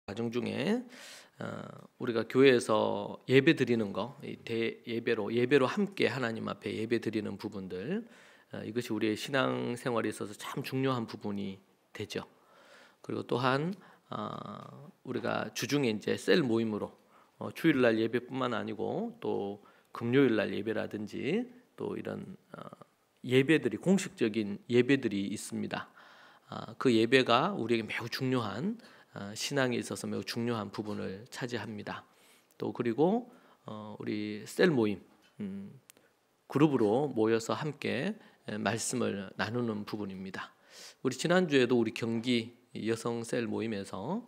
과정 중에 우리가 교회에서 예배 드리는 거, 예배로 함께 하나님 앞에 예배 드리는 부분들, 이것이 우리의 신앙 생활에 있어서 참 중요한 부분이 되죠. 그리고 또한 우리가 주중에 이제 셀 모임으로 주일날 예배뿐만 아니고 또 금요일날 예배라든지 또 이런 예배들이, 공식적인 예배들이 있습니다. 그 예배가 우리에게 매우 중요한, 신앙에 있어서 매우 중요한 부분을 차지합니다. 또 그리고 우리 셀 모임, 그룹으로 모여서 함께 말씀을 나누는 부분입니다. 우리 지난주에도 우리 경기 여성 셀 모임에서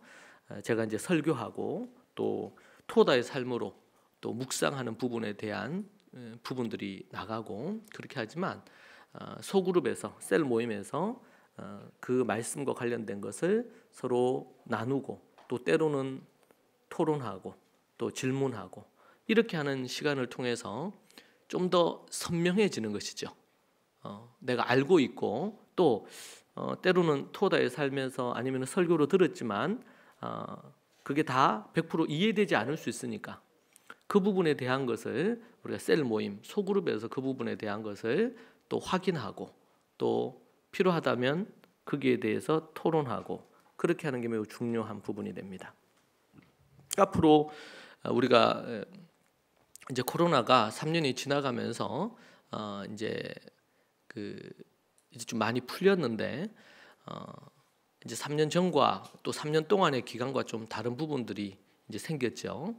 제가 이제 설교하고 또 토다의 삶으로 또 묵상하는 부분에 대한 부분들이 나가고, 그렇게 하지만 소그룹에서, 셀 모임에서 그 말씀과 관련된 것을 서로 나누고 또 때로는 토론하고 또 질문하고, 이렇게 하는 시간을 통해서 좀 더 선명해지는 것이죠. 내가 알고 있고 또 때로는 토다에 살면서 아니면 설교로 들었지만 그게 다 100% 이해되지 않을 수 있으니까 그 부분에 대한 것을 우리가 셀 모임, 소그룹에서 그 부분에 대한 것을 또 확인하고 또 필요하다면 거기에 대해서 토론하고, 그렇게 하는 게 매우 중요한 부분이 됩니다. 앞으로 우리가 이제 코로나가 3년이 지나가면서 이제 좀 많이 풀렸는데 이제 3년 전과 또 3년 동안의 기간과 좀 다른 부분들이 이제 생겼죠.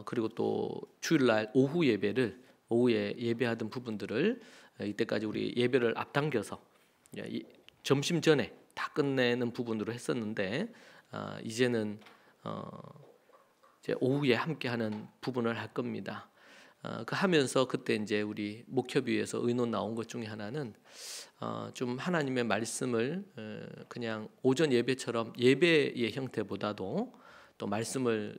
그리고 또 주일날 오후에 예배하던 부분들을 이때까지 우리 예배를 앞당겨서 점심 전에 다 끝내는 부분으로 했었는데 이제는 이제 오후에 함께하는 부분을 할 겁니다. 그 하면서 그때 이제 우리 목협위에서 의논 나온 것 중에 하나는 좀 하나님의 말씀을 그냥 오전 예배처럼 예배의 형태보다도 또 말씀을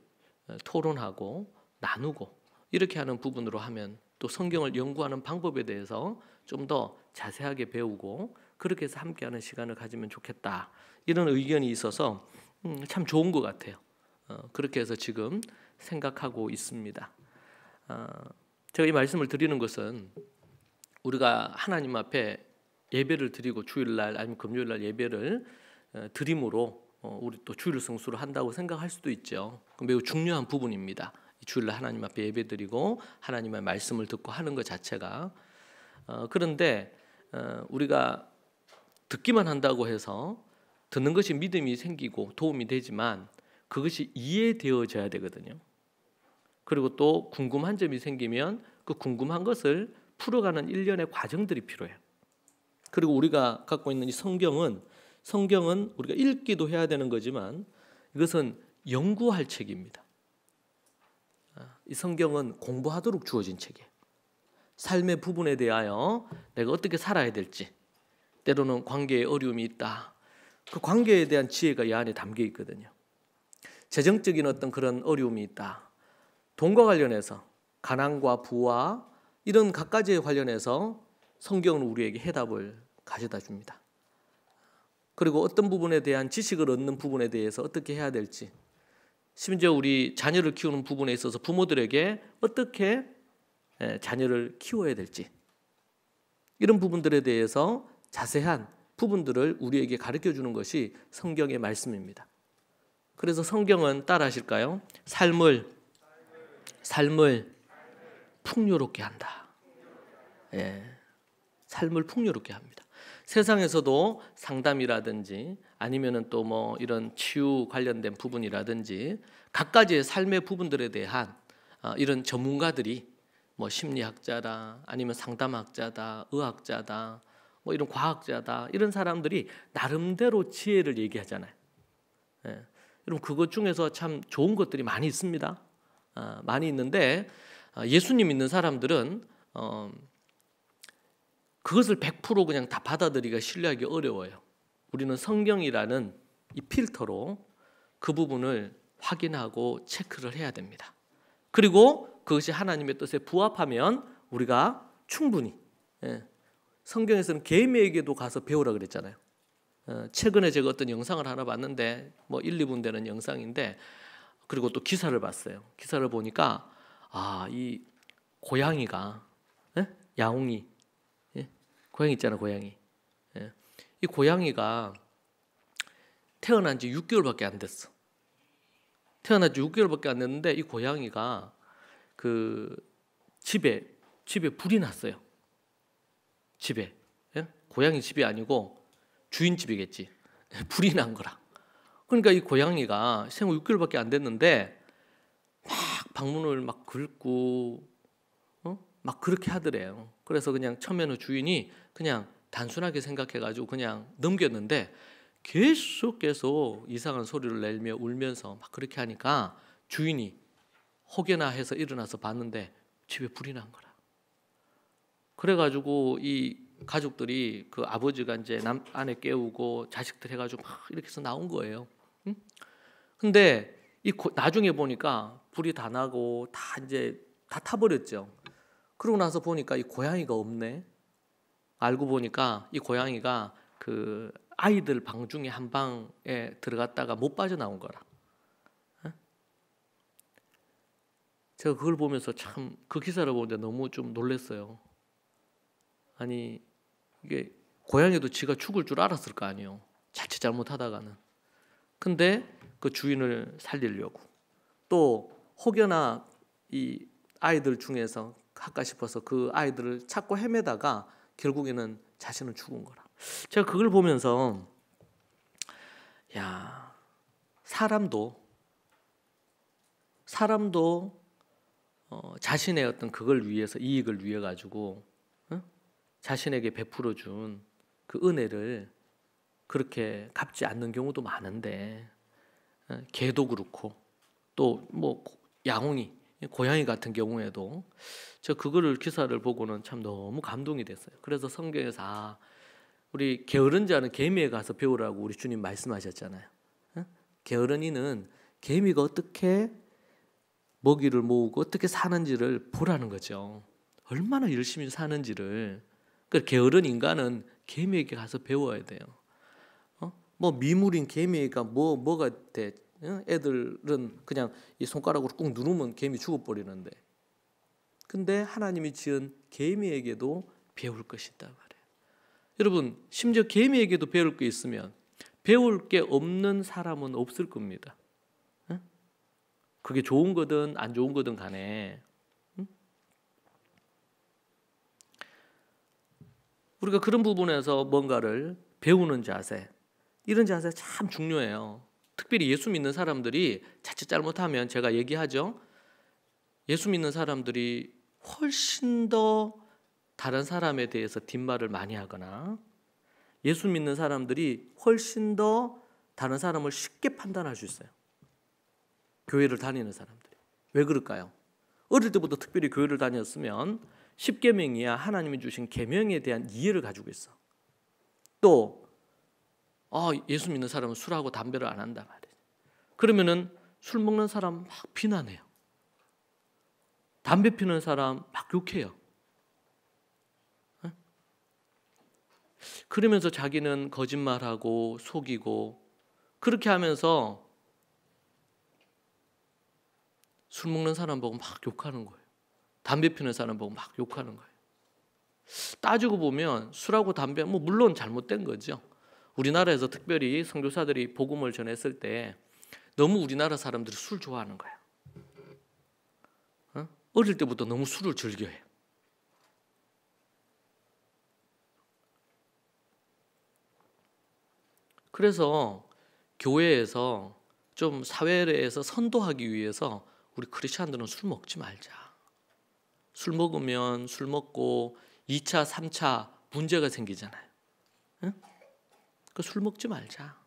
토론하고 나누고 이렇게 하는 부분으로 하면 또 성경을 연구하는 방법에 대해서 좀 더 자세하게 배우고 그렇게 해서 함께하는 시간을 가지면 좋겠다, 이런 의견이 있어서 참 좋은 것 같아요. 그렇게 해서 지금 생각하고 있습니다. 제가 이 말씀을 드리는 것은 우리가 하나님 앞에 예배를 드리고 주일날 아니면 금요일날 예배를 드림으로 우리 또 주일 성수를 한다고 생각할 수도 있죠. 매우 중요한 부분입니다. 주일날 하나님 앞에 예배 드리고 하나님의 말씀을 듣고 하는 것 자체가. 그런데 우리가 듣기만 한다고 해서 듣는 것이 믿음이 생기고 도움이 되지만 그것이 이해되어져야 되거든요. 그리고 또 궁금한 점이 생기면 그 궁금한 것을 풀어가는 일련의 과정들이 필요해요. 그리고 우리가 갖고 있는 이 성경은 우리가 읽기도 해야 되는 거지만 이것은 연구할 책입니다. 이 성경은 공부하도록 주어진 책이에요. 삶의 부분에 대하여 내가 어떻게 살아야 될지, 때로는 관계에 어려움이 있다, 그 관계에 대한 지혜가 이 안에 담겨 있거든요. 재정적인 어떤 그런 어려움이 있다, 돈과 관련해서 가난과 부와 이런 갖가지에 관련해서 성경은 우리에게 해답을 가져다 줍니다. 그리고 어떤 부분에 대한 지식을 얻는 부분에 대해서 어떻게 해야 될지, 심지어 우리 자녀를 키우는 부분에 있어서 부모들에게 어떻게 자녀를 키워야 될지, 이런 부분들에 대해서 자세한 부분들을 우리에게 가르쳐 주는 것이 성경의 말씀입니다. 그래서 성경은 따라 하실까요? 삶을 풍요롭게 한다. 삶을 풍요롭게 합니다. 세상에서도 상담이라든지 아니면은 또 뭐 이런 치유 관련된 부분이라든지 각가지의 삶의 부분들에 대한 이런 전문가들이 뭐 심리학자다, 아니면 상담학자다, 의학자다, 뭐 이런 과학자다, 이런 사람들이 나름대로 지혜를 얘기하잖아요. 여러분, 그것 중에서 참 좋은 것들이 많이 있습니다. 많이 있는데 예수님 믿는 사람들은 그것을 100% 그냥 다 받아들이기가, 신뢰하기 어려워요. 우리는 성경이라는 이 필터로 그 부분을 확인하고 체크를 해야 됩니다. 그리고 그것이 하나님의 뜻에 부합하면 우리가 충분히, 성경에서는 개미에게도 가서 배우라 그랬잖아요. 최근에 제가 어떤 영상을 하나 봤는데 뭐 1, 2분 되는 영상인데, 그리고 또 기사를 봤어요. 기사를 보니까 이 고양이가, 야옹이, 고양이 있잖아, 고양이. 이 고양이가 태어난 지 6개월밖에 안 됐어. 태어난 지 6개월밖에 안 됐는데 이 고양이가 그 집에 불이 났어요. 집에. 고양이 집이 아니고 주인 집이겠지. 불이 난 거라. 그러니까 이 고양이가 생후 6개월밖에 안 됐는데 막 방문을 막 긁고 막 그렇게 하더래요. 그래서 그냥 처음에는 주인이 그냥 단순하게 생각해가지고 그냥 넘겼는데 계속 이상한 소리를 내며 울면서 막 그렇게 하니까 주인이 혹여나 해서 일어나서 봤는데 집에 불이 난 거라. 그래가지고 이 가족들이 그 아버지가 이제 아내 깨우고 자식들 해가지고 막 이렇게 해서 나온 거예요. 근데 나중에 보니까 불이 다 나고 다 이제 다 타버렸죠. 그러고 나서 보니까 이 고양이가 없네. 알고 보니까 이 고양이가 그 아이들 방 중에 한 방에 들어갔다가 못 빠져나온 거라. 제가 그걸 보면서 참 그 기사를 보는데 너무 좀 놀랐어요. 아니 이게 고양이도 지가 죽을 줄 알았을 거 아니에요. 자칫 잘못하다가는. 근데 그 주인을 살리려고 또 혹여나 이 아이들 중에서 할까 싶어서 그 아이들을 찾고 헤매다가 결국에는 자신은 죽은 거라. 제가 그걸 보면서 야, 사람도 자신의 어떤 그걸 위해서, 이익을 위해 가지고 자신에게 베풀어 준 그 은혜를 그렇게 갚지 않는 경우도 많은데, 개도 그렇고 또 뭐 야옹이, 고양이 같은 경우에도 저 그거를 기사를 보고는 참 너무 감동이 됐어요. 그래서 성경에서 우리 게으른 자는 개미에 가서 배우라고 우리 주님 말씀하셨잖아요. 게으른이는 개미가 어떻게 먹이를 모으고 어떻게 사는지를 보라는 거죠. 얼마나 열심히 사는지를. 그 게으른 인간은 개미에게 가서 배워야 돼요. 뭐 미물인 개미가 뭐가 돼? 애들은 그냥 이 손가락으로 꾹 누르면 개미 죽어버리는데, 근데 하나님이 지은 개미에게도 배울 것이 있단 말이에요. 여러분, 심지어 개미에게도 배울 게 있으면 배울 게 없는 사람은 없을 겁니다. 그게 좋은 거든 안 좋은 거든 간에 우리가 그런 부분에서 뭔가를 배우는 자세, 이런 자세 참 중요해요. 특별히 예수 믿는 사람들이 자칫 잘못하면, 제가 얘기하죠, 예수 믿는 사람들이 훨씬 더 다른 사람에 대해서 뒷말을 많이 하거나, 예수 믿는 사람들이 훨씬 더 다른 사람을 쉽게 판단할 수 있어요. 교회를 다니는 사람들이. 왜 그럴까요? 어릴 때부터 특별히 교회를 다녔으면 10계명이야 하나님이 주신 계명에 대한 이해를 가지고 있어. 또 예수 믿는 사람은 술하고 담배를 안 한다 말이에요. 그러면은 술 먹는 사람 막 비난해요. 담배 피우는 사람 막 욕해요. 그러면서 자기는 거짓말하고 속이고 그렇게 하면서 술 먹는 사람 보고 막 욕하는 거예요. 담배 피우는 사람 보고 막 욕하는 거예요. 따지고 보면 술하고 담배, 물론 잘못된 거죠. 우리나라에서 특별히 선교사들이 복음을 전했을 때 너무 우리나라 사람들이 술 좋아하는 거예요. 어릴 때부터 너무 술을 즐겨해요. 그래서 교회에서 좀 사회에서 선도하기 위해서 우리 크리스찬들은 술 먹지 말자. 술 먹으면 술 먹고 2차, 3차 문제가 생기잖아요. 그 술 먹지 말자.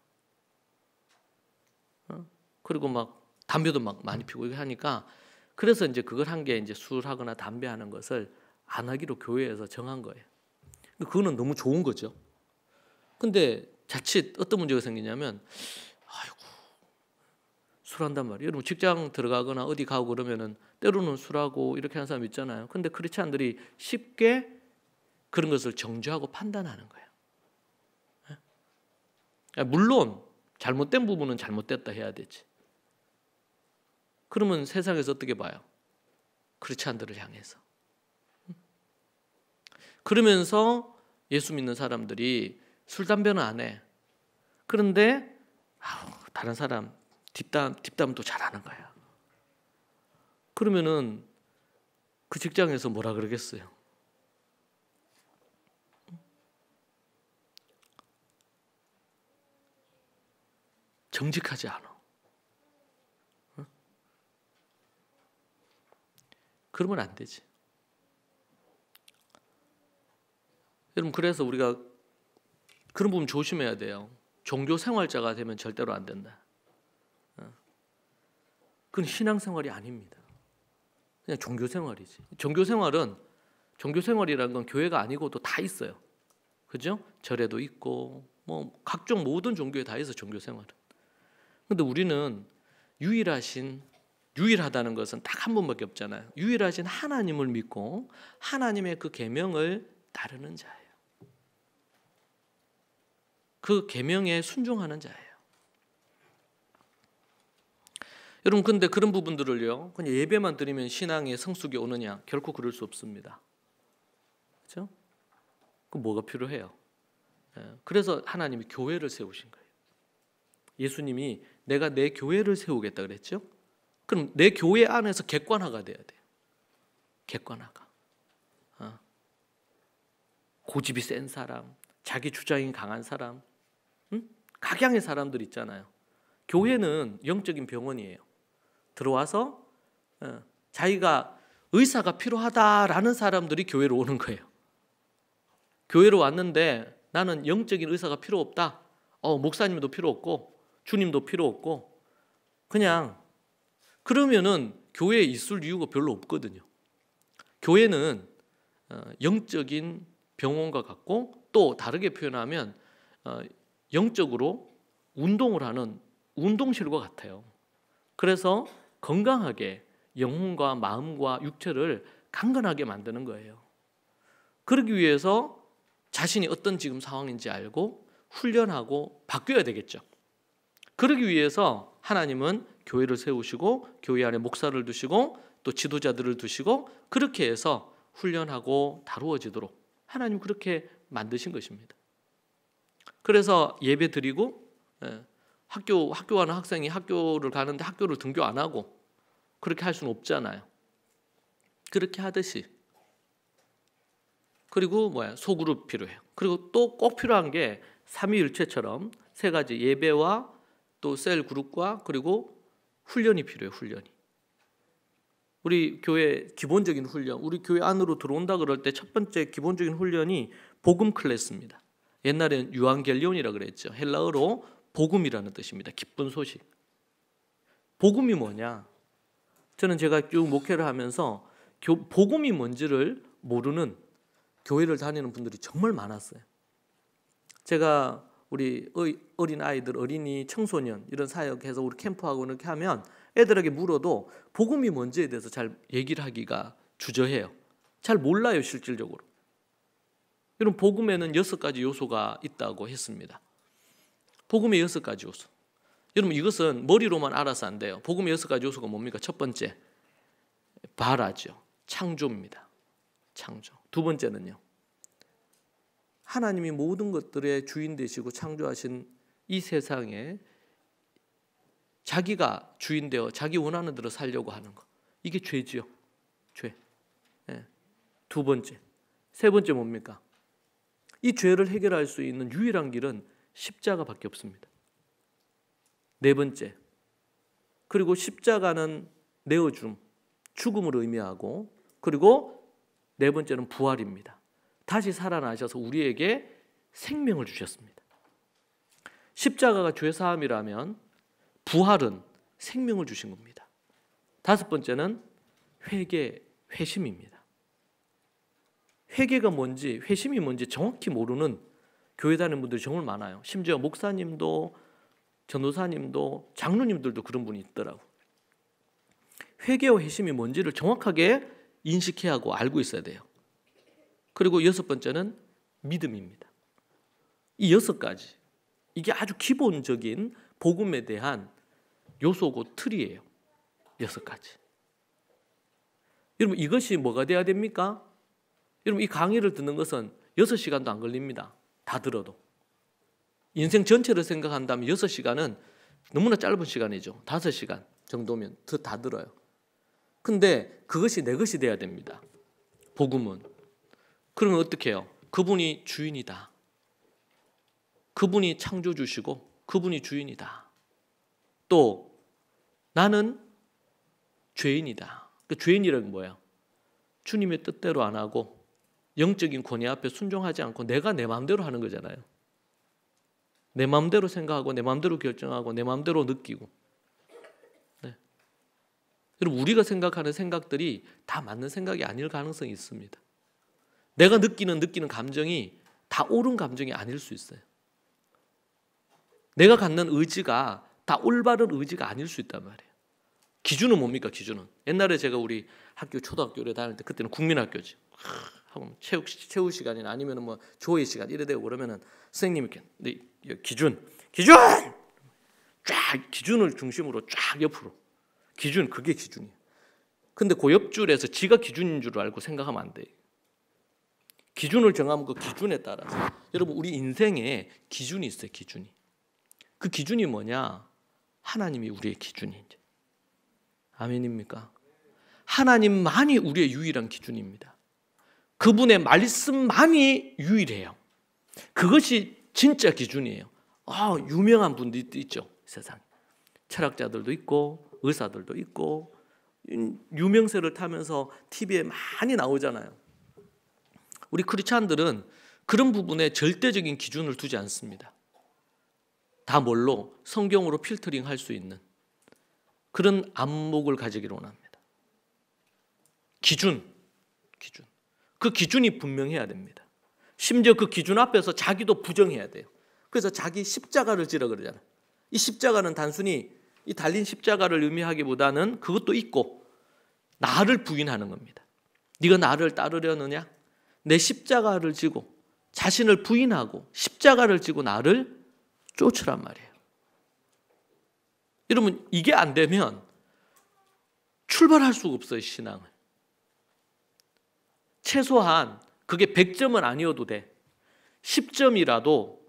그리고 막 담배도 막 많이 피우고 이렇게 하니까, 그래서 이제 그걸 한 게 이제 술하거나 담배하는 것을 안 하기로 교회에서 정한 거예요. 그거는 너무 좋은 거죠. 근데 자칫 어떤 문제가 생기냐면, 술 한단 말이에요. 여러분 직장 들어가거나 어디 가고 그러면은 때로는 술하고 이렇게 하는 사람 있잖아요. 근데 크리스찬들이 쉽게 그런 것을 정죄하고 판단하는 거예요. 물론 잘못된 부분은 잘못됐다 해야 되지. 그러면 세상에서 어떻게 봐요? 크리스찬들을 향해서. 그러면서 예수 믿는 사람들이 술, 담배는 안 해. 그런데 다른 사람 뒷담도 잘하는 거야. 그러면은 그 직장에서 뭐라 그러겠어요? 정직하지 않아. 그러면 안 되지. 여러분, 그래서 우리가 그런 부분 조심해야 돼요. 종교 생활자가 되면 절대로 안 된다. 그건 신앙생활이 아닙니다. 그냥 종교 생활이지. 종교 생활이라는 건 교회가 아니고도 다 있어요. 그죠? 절에도 있고 뭐 각종 모든 종교에 다 있어, 종교 생활은. 근데 우리는 유일하다는 것은 딱 한 번밖에 없잖아요. 유일하신 하나님을 믿고 하나님의 그 계명을 따르는 자예요. 그 계명에 순종하는 자예요. 여러분, 근데 그런 부분들을요, 그냥 예배만 드리면 신앙의 성숙이 오느냐? 결코 그럴 수 없습니다. 그렇죠? 그럼 뭐가 필요해요? 그래서 하나님이 교회를 세우신 거예요. 예수님이 내가 내 교회를 세우겠다 그랬죠? 그럼 내 교회 안에서 객관화가 돼야 돼요. 객관화가. 고집이 센 사람, 자기 주장이 강한 사람, 각양의 사람들 있잖아요. 교회는 영적인 병원이에요. 들어와서 자기가 의사가 필요하다라는 사람들이 교회로 오는 거예요. 교회로 왔는데 나는 영적인 의사가 필요 없다. 목사님도 필요 없고 주님도 필요 없고 그냥 그러면은 교회에 있을 이유가 별로 없거든요. 교회는 영적인 병원과 같고 또 다르게 표현하면 영적으로 운동을 하는 운동실과 같아요. 그래서 건강하게 영혼과 마음과 육체를 강건하게 만드는 거예요. 그러기 위해서 자신이 어떤 지금 상황인지 알고 훈련하고 바뀌어야 되겠죠. 그러기 위해서 하나님은 교회를 세우시고 교회 안에 목사를 두시고 또 지도자들을 두시고 그렇게 해서 훈련하고 다루어지도록 하나님 그렇게 만드신 것입니다. 그래서 예배 드리고 학교 가는 학생이 학교를 가는데 학교를 등교 안 하고 그렇게 할 수는 없잖아요. 그렇게 하듯이. 그리고 소그룹 필요해요. 그리고 또 꼭 필요한 게 삼위일체처럼 세 가지 예배와 또 셀 그룹과 그리고 훈련이 필요해요. 훈련이. 우리 교회 기본적인 훈련, 우리 교회 안으로 들어온다 그럴 때 첫 번째 기본적인 훈련이 복음 클래스입니다. 옛날에는 유앙겔리온이라고 그랬죠. 헬라어로 복음이라는 뜻입니다. 기쁜 소식. 복음이 뭐냐? 저는 제가 쭉 목회를 하면서 복음이 뭔지를 모르는 교회를 다니는 분들이 정말 많았어요. 제가 우리 어린 아이들, 어린이, 청소년 이런 사역해서 우리 캠프하고 이렇게 하면 애들에게 물어도 복음이 뭔지에 대해서 잘 얘기를 하기가 주저해요. 잘 몰라요, 실질적으로. 여러분, 복음에는 6가지 요소가 있다고 했습니다. 복음의 6가지 요소. 여러분, 이것은 머리로만 알아서 안 돼요. 복음의 6가지 요소가 뭡니까? 첫 번째, 바라죠. 창조입니다. 창조. 두 번째는요, 하나님이 모든 것들의 주인 되시고 창조하신 이 세상에 자기가 주인 되어 자기 원하는 대로 살려고 하는 것. 이게 죄지요. 죄. 두 번째. 세 번째 뭡니까? 이 죄를 해결할 수 있는 유일한 길은 십자가밖에 없습니다. 네 번째. 그리고 십자가는 내어줌, 죽음을 의미하고 그리고 네 번째는 부활입니다. 다시 살아나셔서 우리에게 생명을 주셨습니다. 십자가가 죄사함이라면 부활은 생명을 주신 겁니다. 다섯 번째는 회심입니다. 회개가 뭔지, 회심이 뭔지 정확히 모르는 교회 다니는 분들이 정말 많아요. 심지어 목사님도, 전도사님도, 장로님들도 그런 분이 있더라고요. 회개와 회심이 뭔지를 정확하게 인식해야 하고 알고 있어야 돼요. 그리고 여섯 번째는 믿음입니다. 이 6가지. 이게 아주 기본적인 복음에 대한 요소고 틀이에요. 6가지. 여러분 이것이 뭐가 돼야 됩니까? 여러분 이 강의를 듣는 것은 6시간도 안 걸립니다. 다 들어도. 인생 전체를 생각한다면 6시간은 너무나 짧은 시간이죠. 5시간 정도면 다 들어요. 근데 그것이 내 것이 돼야 됩니다. 복음은. 그러면 어떻게 해요? 그분이 주인이다. 그분이 창조주시고 그분이 주인이다. 또 나는 죄인이다. 그 죄인이라는 건 뭐예요? 주님의 뜻대로 안 하고 영적인 권위 앞에 순종하지 않고 내가 내 마음대로 하는 거잖아요. 내 마음대로 생각하고 내 마음대로 결정하고 내 마음대로 느끼고. 네. 여러분 우리가 생각하는 생각들이 다 맞는 생각이 아닐 가능성이 있습니다. 내가 느끼는 감정이 다 옳은 감정이 아닐 수 있어요. 내가 갖는 의지가 다 올바른 의지가 아닐 수 있단 말이에요. 기준은 뭡니까? 기준은. 옛날에 제가 우리 학교 초등학교에 다닐 때 그때는 국민학교지. 하고 체육 시간이나 아니면 뭐 조회 시간 이래 되고 그러면은 선생님이 이렇게 기준 쫙 기준을 중심으로 쫙 옆으로 기준 그게 기준이에요. 근데 그 옆줄에서 지가 기준인 줄 알고 생각하면 안 돼요. 기준을 정하면 그 기준에 따라서 여러분 우리 인생에 기준이 있어요. 기준이. 그 기준이 뭐냐? 하나님이 우리의 기준이죠. 아멘입니까? 하나님만이 우리의 유일한 기준입니다. 그분의 말씀만이 유일해요. 그것이 진짜 기준이에요. 유명한 분들도 있죠. 세상에. 철학자들도 있고 의사들도 있고 유명세를 타면서 TV에 많이 나오잖아요. 우리 크리스찬들은 그런 부분에 절대적인 기준을 두지 않습니다. 다 뭘로? 성경으로 필터링 할 수 있는 그런 안목을 가지기를 원합니다. 기준. 그 기준이 분명해야 됩니다. 심지어 그 기준 앞에서 자기도 부정해야 돼요. 그래서 자기 십자가를 지라 그러잖아요. 이 십자가는 단순히 이 달린 십자가를 의미하기보다는 그것도 있고 나를 부인하는 겁니다. 네가 나를 따르려느냐? 내 십자가를 지고 자신을 부인하고 십자가를 지고 나를 쫓으란 말이에요. 여러분 이게 안 되면 출발할 수가 없어요. 신앙을. 최소한 그게 100점은 아니어도 돼. 10점이라도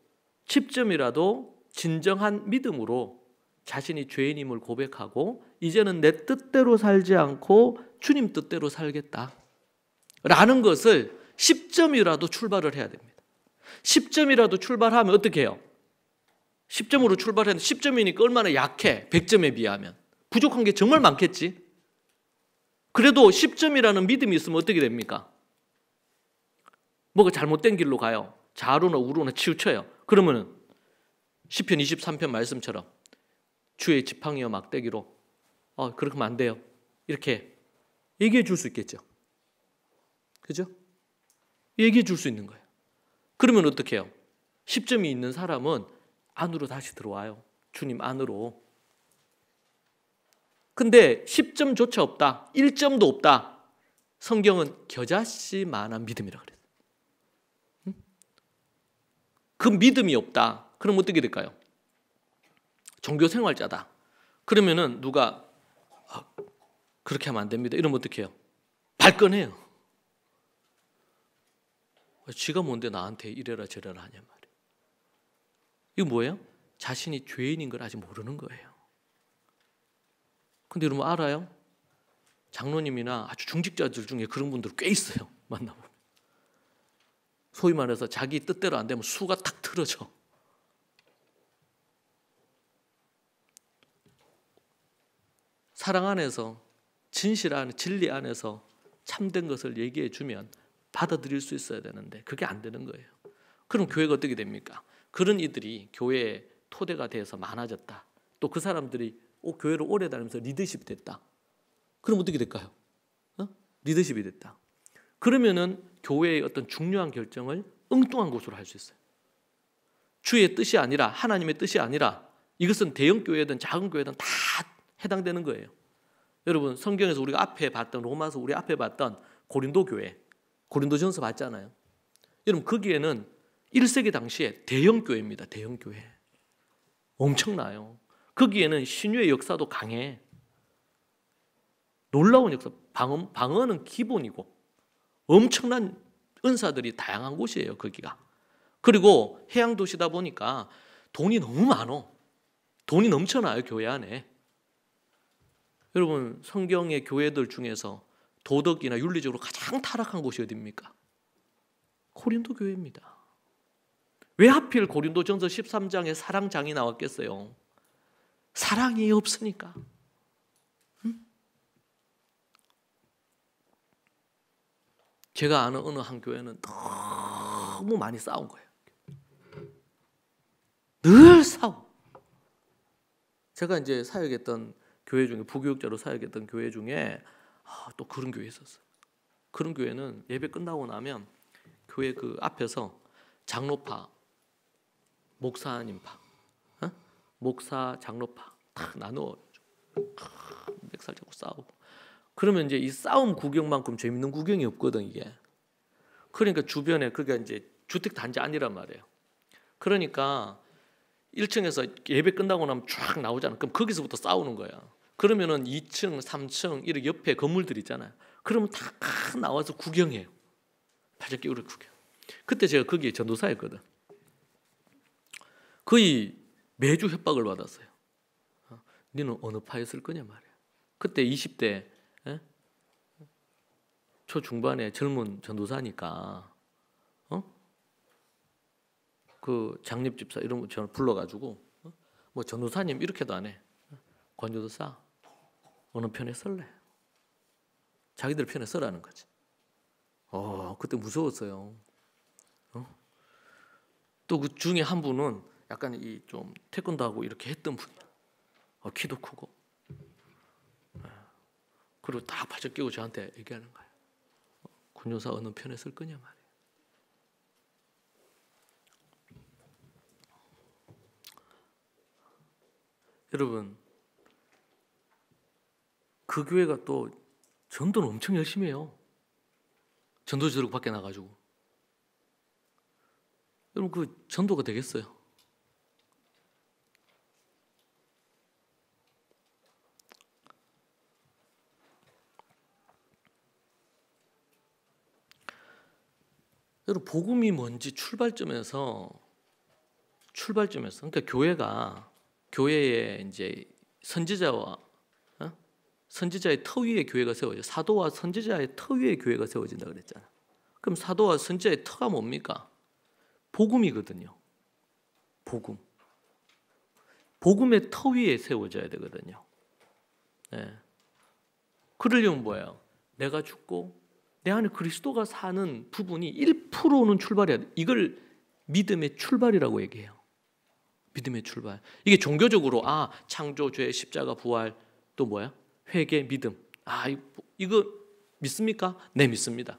진정한 믿음으로 자신이 죄인임을 고백하고 이제는 내 뜻대로 살지 않고 주님 뜻대로 살겠다 라는 것을 10점이라도 출발을 해야 됩니다. 10점이라도 출발하면 어떻게 해요? 10점으로 출발했는데 10점이니까 얼마나 약해. 100점에 비하면. 부족한 게 정말 많겠지. 그래도 10점이라는 믿음이 있으면 어떻게 됩니까? 뭐가 잘못된 길로 가요. 좌로나 우로나 치우쳐요. 그러면은 시편 23편 말씀처럼 주의 지팡이와 막대기로 그렇게 하면 안 돼요. 이렇게 얘기해 줄 수 있겠죠. 그죠? 얘기해 줄 수 있는 거예요. 그러면 어떻게 해요? 10점이 있는 사람은 안으로 다시 들어와요. 주님 안으로. 근데 10점조차 없다. 1점도 없다. 성경은 겨자씨만한 믿음이라고 그래요. 그 믿음이 없다. 그럼 어떻게 될까요? 종교생활자다. 그러면은 누가 그렇게 하면 안 됩니다. 이러면 어떻게 해요? 발끈해요. 지가 뭔데 나한테 이래라 저래라 하냐 말이에요. 이거 뭐예요? 자신이 죄인인 걸 아직 모르는 거예요. 근데 여러분 알아요? 장로님이나 아주 중직자들 중에 그런 분들 꽤 있어요. 만나보면. 소위 말해서 자기 뜻대로 안 되면 수가 탁 틀어져. 사랑 안에서 진실 안에 진리 안에서 참된 것을 얘기해 주면 받아들일 수 있어야 되는데 그게 안 되는 거예요. 그럼 교회가 어떻게 됩니까? 그런 이들이 교회의 토대가 돼서 많아졌다. 또 그 사람들이 교회를 오래 다니면서 리더십이 됐다. 그럼 어떻게 될까요? 리더십이 됐다. 그러면은 교회의 어떤 중요한 결정을 엉뚱한 곳으로 할 수 있어요. 주의 뜻이 아니라 하나님의 뜻이 아니라 이것은 대형 교회든 작은 교회든 다 해당되는 거예요. 여러분 성경에서 우리가 앞에 봤던 로마서 우리 앞에 봤던 고린도 교회, 고린도전서 봤잖아요. 여러분 거기에는 1세기 당시에 대형 교회입니다. 대형 교회. 엄청나요. 거기에는 신유의 역사도 강해. 놀라운 역사. 방언은 기본이고 엄청난 은사들이 다양한 곳이에요. 거기가. 그리고 해양 도시다 보니까 돈이 너무 많어. 돈이 넘쳐나요. 교회 안에. 여러분, 성경의 교회들 중에서 도덕이나 윤리적으로 가장 타락한 곳이 어디입니까? 고린도 교회입니다. 왜 하필 고린도전서 13장에 사랑장이 나왔겠어요? 사랑이 없으니까. 제가 아는 어느 한 교회는 너무 많이 싸운 거예요. 늘 싸워. 제가 이제 사역했던 교회 중에, 부교육자로 사역했던 교회 중에 또 그런 교회 있었어요. 그런 교회는 예배 끝나고 나면 교회 그 앞에서 장로파, 목사님파, 목사, 장로파 다 나누어 멱살 잡고 싸우고. 그러면 이제 이 싸움 구경만큼 재밌는 구경이 없거든 이게. 그러니까 주변에 그게 이제 주택 단지 아니란 말이에요. 그러니까 1층에서 예배 끝나고 나면 쫙 나오잖아. 그럼 거기서부터 싸우는 거야. 그러면은 2층, 3층 이렇게 옆에 건물들 있잖아요. 그러면 다 나와서 구경해요. 팔짱 끼우고 구경. 그때 제가 거기에 전도사였거든. 거의 매주 협박을 받았어요. 너는 어느 파에 쓸 거냐 말이야. 그때 20대 초중반의 젊은 전도사니까 그 장립집사 이런 거 저를 불러가지고 뭐 전도사님 이렇게도 안 해. 권전도사 어느 편에 쓸래? 자기들 편에 쓰라는 거지. 그때 무서웠어요. 또 그 중에 한 분은 약간 이 좀 태권도 하고 이렇게 했던 분이야. 키도 크고. 그리고 딱 발짝 끼고 저한테 얘기하는 거예요. 군요사 어느 편에 쓸 거냐 말이에요. 여러분, 그 교회가 또 전도는 엄청 열심히 해요. 전도지들 밖에 나가지고. 여러분, 그 전도가 되겠어요? 여러분, 복음이 뭔지 출발점에서 그러니까 교회에 이제 선지자의 터 위에 교회가 세워져. 사도와 선지자의 터 위에 교회가 세워진다 그랬잖아. 그럼 사도와 선지자의 터가 뭡니까? 복음이거든요. 복음의 터 위에 세워져야 되거든요. 네. 그러려면 뭐예요? 내가 죽고 내 안에 그리스도가 사는 부분이 1%는 출발해야 돼. 이걸 믿음의 출발이라고 얘기해요. 믿음의 출발. 이게 종교적으로 창조, 죄, 십자가, 부활, 또 뭐야? 회개, 믿음. 이거 믿습니까? 네, 믿습니다.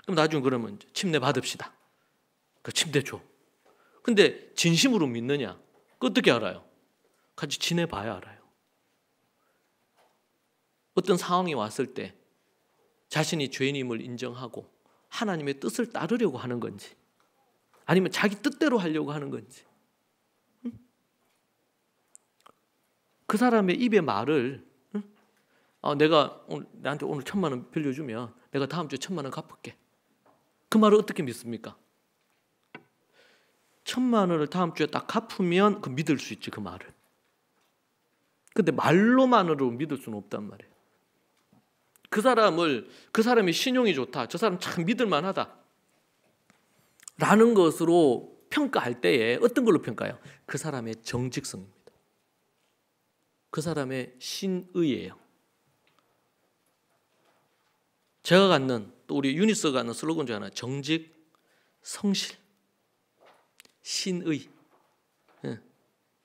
그럼 나중에 그러면 침례 받읍시다. 그 침대 줘. 근데 진심으로 믿느냐? 그 어떻게 알아요? 같이 지내봐야 알아요. 어떤 상황이 왔을 때 자신이 죄인임을 인정하고 하나님의 뜻을 따르려고 하는 건지, 아니면 자기 뜻대로 하려고 하는 건지. 그 사람의 입의 말을 내가 나한테 오늘 1,000,000원 빌려주면 내가 다음 주에 1,000,000원 갚을게. 그 말을 어떻게 믿습니까? 1,000,000원을 다음 주에 딱 갚으면 그 믿을 수 있지, 그 말을. 근데 말로만으로 믿을 수는 없단 말이에요. 그 사람이 신용이 좋다, 저 사람 참 믿을만하다 라는 것으로 평가할 때에 어떤 걸로 평가해요? 그 사람의 정직성입니다. 그 사람의 신의예요. 제가 갖는, 또 우리 유니스가 갖는 슬로건 중 하나, 정직, 성실, 신의.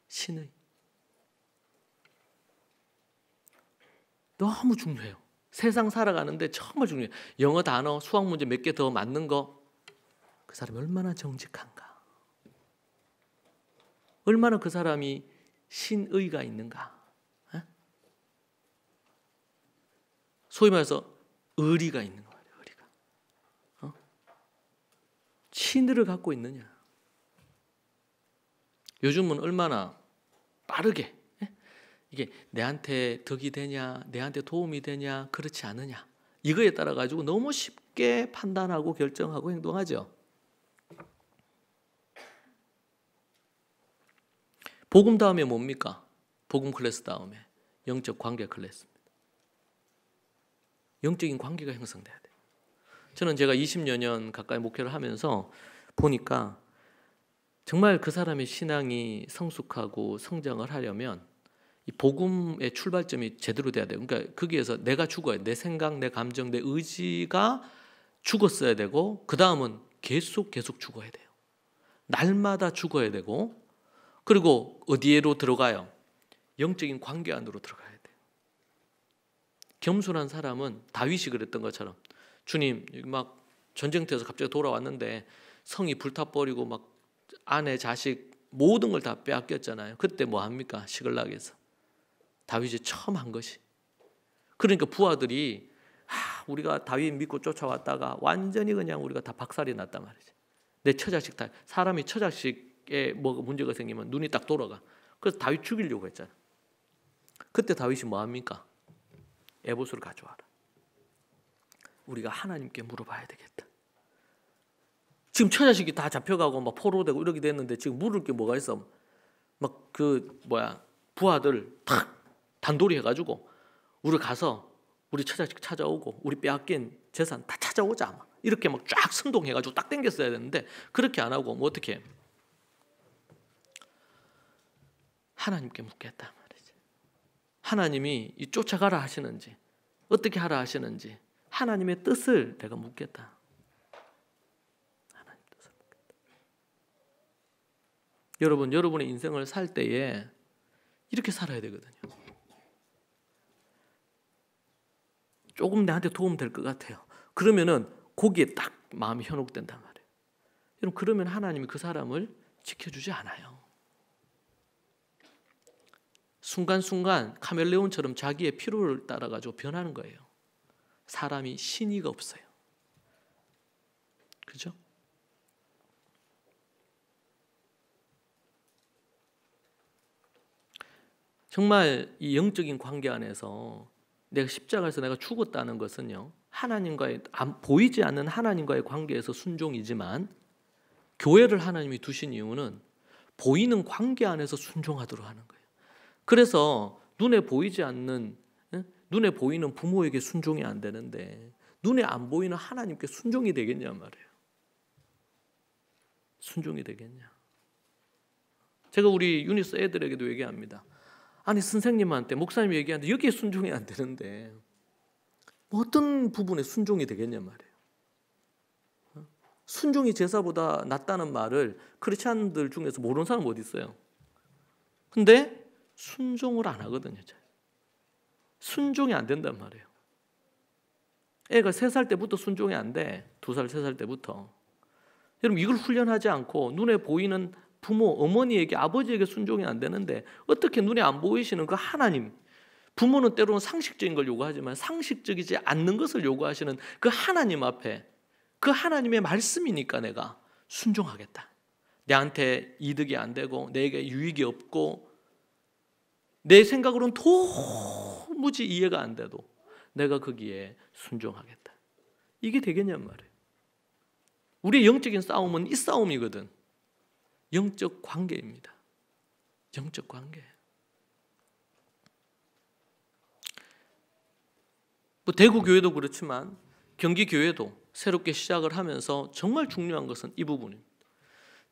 신의. 너무 중요해요. 세상 살아가는데 정말 중요해요. 영어 단어, 수학 문제 몇 개 더 맞는 거, 그 사람이 얼마나 정직한가, 얼마나 그 사람이 신의가 있는가. 소위 말해서 의리가 있는 거예요. 의리가. 신의를 갖고 있느냐. 요즘은 얼마나 빠르게. 이게 내한테 덕이 되냐, 내한테 도움이 되냐, 그렇지 않느냐, 이거에 따라 가지고 너무 쉽게 판단하고 결정하고 행동하죠. 복음 다음에 뭡니까? 복음 클래스 다음에 영적 관계 클래스입니다. 영적인 관계가 형성돼야 돼요. 저는 제가 20여 년 가까이 목회를 하면서 보니까 정말 그 사람의 신앙이 성숙하고 성장을 하려면 이 복음의 출발점이 제대로 돼야 돼요. 그러니까 거기에서 내가 죽어야 돼. 내 생각, 내 감정, 내 의지가 죽었어야 되고, 그 다음은 계속 죽어야 돼요. 날마다 죽어야 되고, 그리고 어디에로 들어가요? 영적인 관계 안으로 들어가야 돼요. 겸손한 사람은 다윗이 그랬던 것처럼, 주님 막 전쟁터에서 갑자기 돌아왔는데 성이 불타버리고 막 아내, 자식 모든 걸 다 빼앗겼잖아요. 그때 뭐 합니까? 시글락에서 다윗이 처음 한 것이, 그러니까 부하들이 우리가 다윗 믿고 쫓아왔다가 완전히 그냥 우리가 다 박살이 났단 말이죠. 내 처자식 다, 사람이 처자식에 뭐 문제가 생기면 눈이 딱 돌아가. 그래서 다윗 죽이려고 했잖아. 그때 다윗이 뭐 합니까? 에봇을 가져와라. 우리가 하나님께 물어봐야 되겠다. 지금 처자식이 다 잡혀가고 막 포로되고 이렇게 됐는데 지금 물을 게 뭐가 있어? 막 부하들 탁 단돌이 해가지고 우리 가서 우리 처자식 찾아오고 우리 빼앗긴 재산 다 찾아오자, 막 이렇게 막 쫙 선동해가지고 딱 당겼어야 되는데 그렇게 안 하고 뭐 어떻게 해? 하나님께 묻겠다 말이지. 하나님이 이 쫓아가라 하시는지 어떻게 하라 하시는지 하나님의 뜻을 내가 묻겠다. 하나님 뜻을 묻겠다. 여러분, 여러분의 인생을 살 때에 이렇게 살아야 되거든요. 조금 나한테 도움 될 것 같아요. 그러면은 거기에 딱 마음이 현혹된단 말이에요. 여러분, 그러면 하나님이 그 사람을 지켜주지 않아요. 순간순간 카멜레온처럼 자기의 필요를 따라가지고 변하는 거예요. 사람이 신의가 없어요. 그죠? 정말 이 영적인 관계 안에서 내가 십자가에서 내가 죽었다는 것은요, 하나님과의 보이지 않는 하나님과의 관계에서 순종이지만, 교회를 하나님이 두신 이유는 보이는 관계 안에서 순종하도록 하는 거예요. 그래서 눈에 보이지 않는, 눈에 보이는 부모에게 순종이 안 되는데 눈에 안 보이는 하나님께 순종이 되겠냐 말이에요. 순종이 되겠냐. 제가 우리 유니스 애들에게도 얘기합니다. 아니, 선생님한테, 목사님이 얘기하는데 여기에 순종이 안 되는데 뭐 어떤 부분에 순종이 되겠냐 말이에요. 순종이 제사보다 낫다는 말을 크리스찬들 중에서 모르는 사람 어디 있어요? 근데 순종을 안 하거든요. 순종이 안 된단 말이에요. 애가 3살 때부터 순종이 안 돼. 2살, 3살 때부터. 여러분, 이걸 훈련하지 않고 눈에 보이는 부모, 어머니에게, 아버지에게 순종이 안 되는데 어떻게 눈에 안 보이시는 그 하나님, 부모는 때로는 상식적인 걸 요구하지만 상식적이지 않는 것을 요구하시는 그 하나님 앞에, 그 하나님의 말씀이니까 내가 순종하겠다. 내한테 이득이 안 되고 내게 유익이 없고 내 생각으로는 도무지 이해가 안 돼도 내가 거기에 순종하겠다. 이게 되겠냔 말이에요. 우리의 영적인 싸움은 이 싸움이거든. 영적 관계입니다. 영적 관계. 뭐 대구 교회도 그렇지만 경기 교회도 새롭게 시작을 하면서 정말 중요한 것은 이 부분입니다.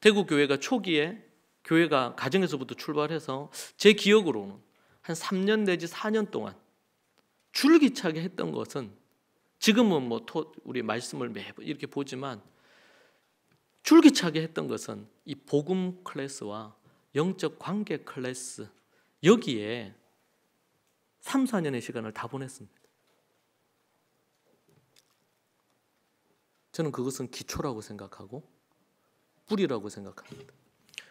대구 교회가 초기에 교회가 가정에서부터 출발해서 제 기억으로는 한 3년 내지 4년 동안 줄기차게 했던 것은, 지금은 뭐 우리 말씀을 매번 이렇게 보지만 줄기차게 했던 것은 이 복음 클래스와 영적 관계 클래스, 여기에 3, 4년의 시간을 다 보냈습니다. 저는 그것은 기초라고 생각하고 뿌리라고 생각합니다.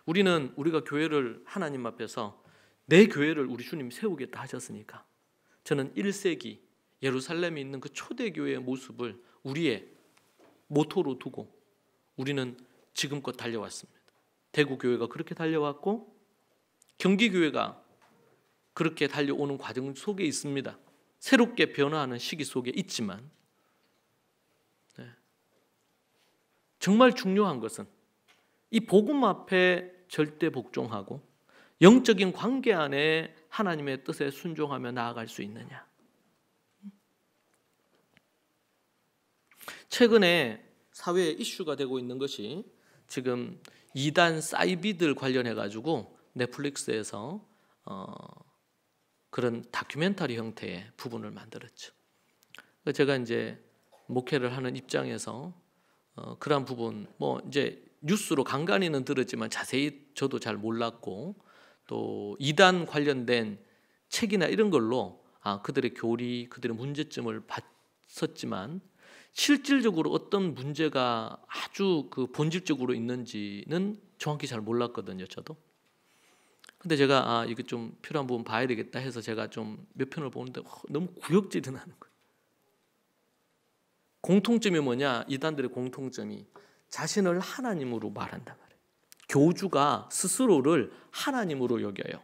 우리가 교회를 하나님 앞에서 내 교회를 우리 주님이 세우겠다 하셨으니까 저는 1세기 예루살렘에 있는 그 초대교회의 모습을 우리의 모토로 두고 우리는 지금껏 달려왔습니다. 대구 교회가 그렇게 달려왔고 경기교회가 그렇게 달려오는 과정 속에 있습니다. 새롭게 변화하는 시기 속에 있지만 정말 중요한 것은 이 복음 앞에 절대 복종하고 영적인 관계 안에 하나님의 뜻에 순종하며 나아갈 수 있느냐. 최근에 사회에 이슈가 되고 있는 것이 지금 이단 사이비들 관련해 가지고 넷플릭스에서 그런 다큐멘터리 형태의 부분을 만들었죠. 제가 이제 목회를 하는 입장에서 그런 부분 이제 뉴스로 간간히는 들었지만 자세히 저도 잘 몰랐고 또 이단 관련된 책이나 이런 걸로 그들의 교리, 그들의 문제점을 봤었지만 실질적으로 어떤 문제가 아주 그 본질적으로 있는지는 정확히 잘 몰랐거든요, 저도. 근데 제가 이거 좀 필요한 부분 봐야 되겠다 해서 제가 좀 몇 편을 보는데 너무 구역질이 나는 거예요. 공통점이 뭐냐? 이단들의 공통점이 자신을 하나님으로 말한단 말이에요. 교주가 스스로를 하나님으로 여겨요.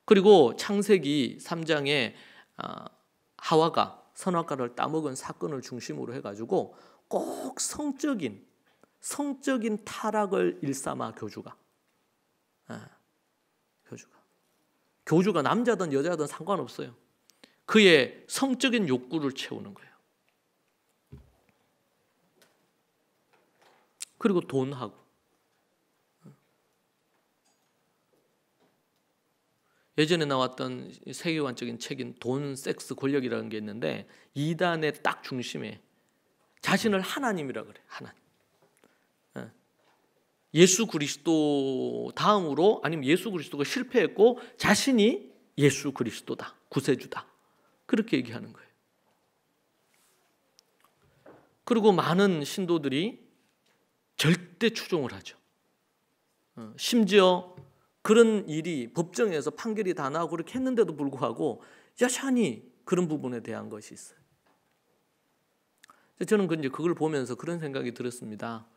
그리고 창세기 3장에 하와가 선악과를 따먹은 사건을 중심으로 해가지고 꼭 성적인 타락을 일삼아 교주가 남자든 여자든 상관없어요. 그의 성적인 욕구를 채우는 거예요. 그리고 돈하고 예전에 나왔던 세계관적인 책인 돈, 섹스, 권력이라는 게 있는데 이단의 딱 중심에 자신을 하나님이라 그래. 하나님. 예수 그리스도 다음으로 아니면 예수 그리스도가 실패했고 자신이 예수 그리스도다. 구세주다. 그렇게 얘기하는 거예요. 그리고 많은 신도들이 절대 추종을 하죠. 심지어 그런 일이 법정에서 판결이 다 나오고 그렇게 했는데도 불구하고 여전히 그런 부분에 대한 것이 있어요. 저는 그걸 보면서 그런 생각이 들었습니다.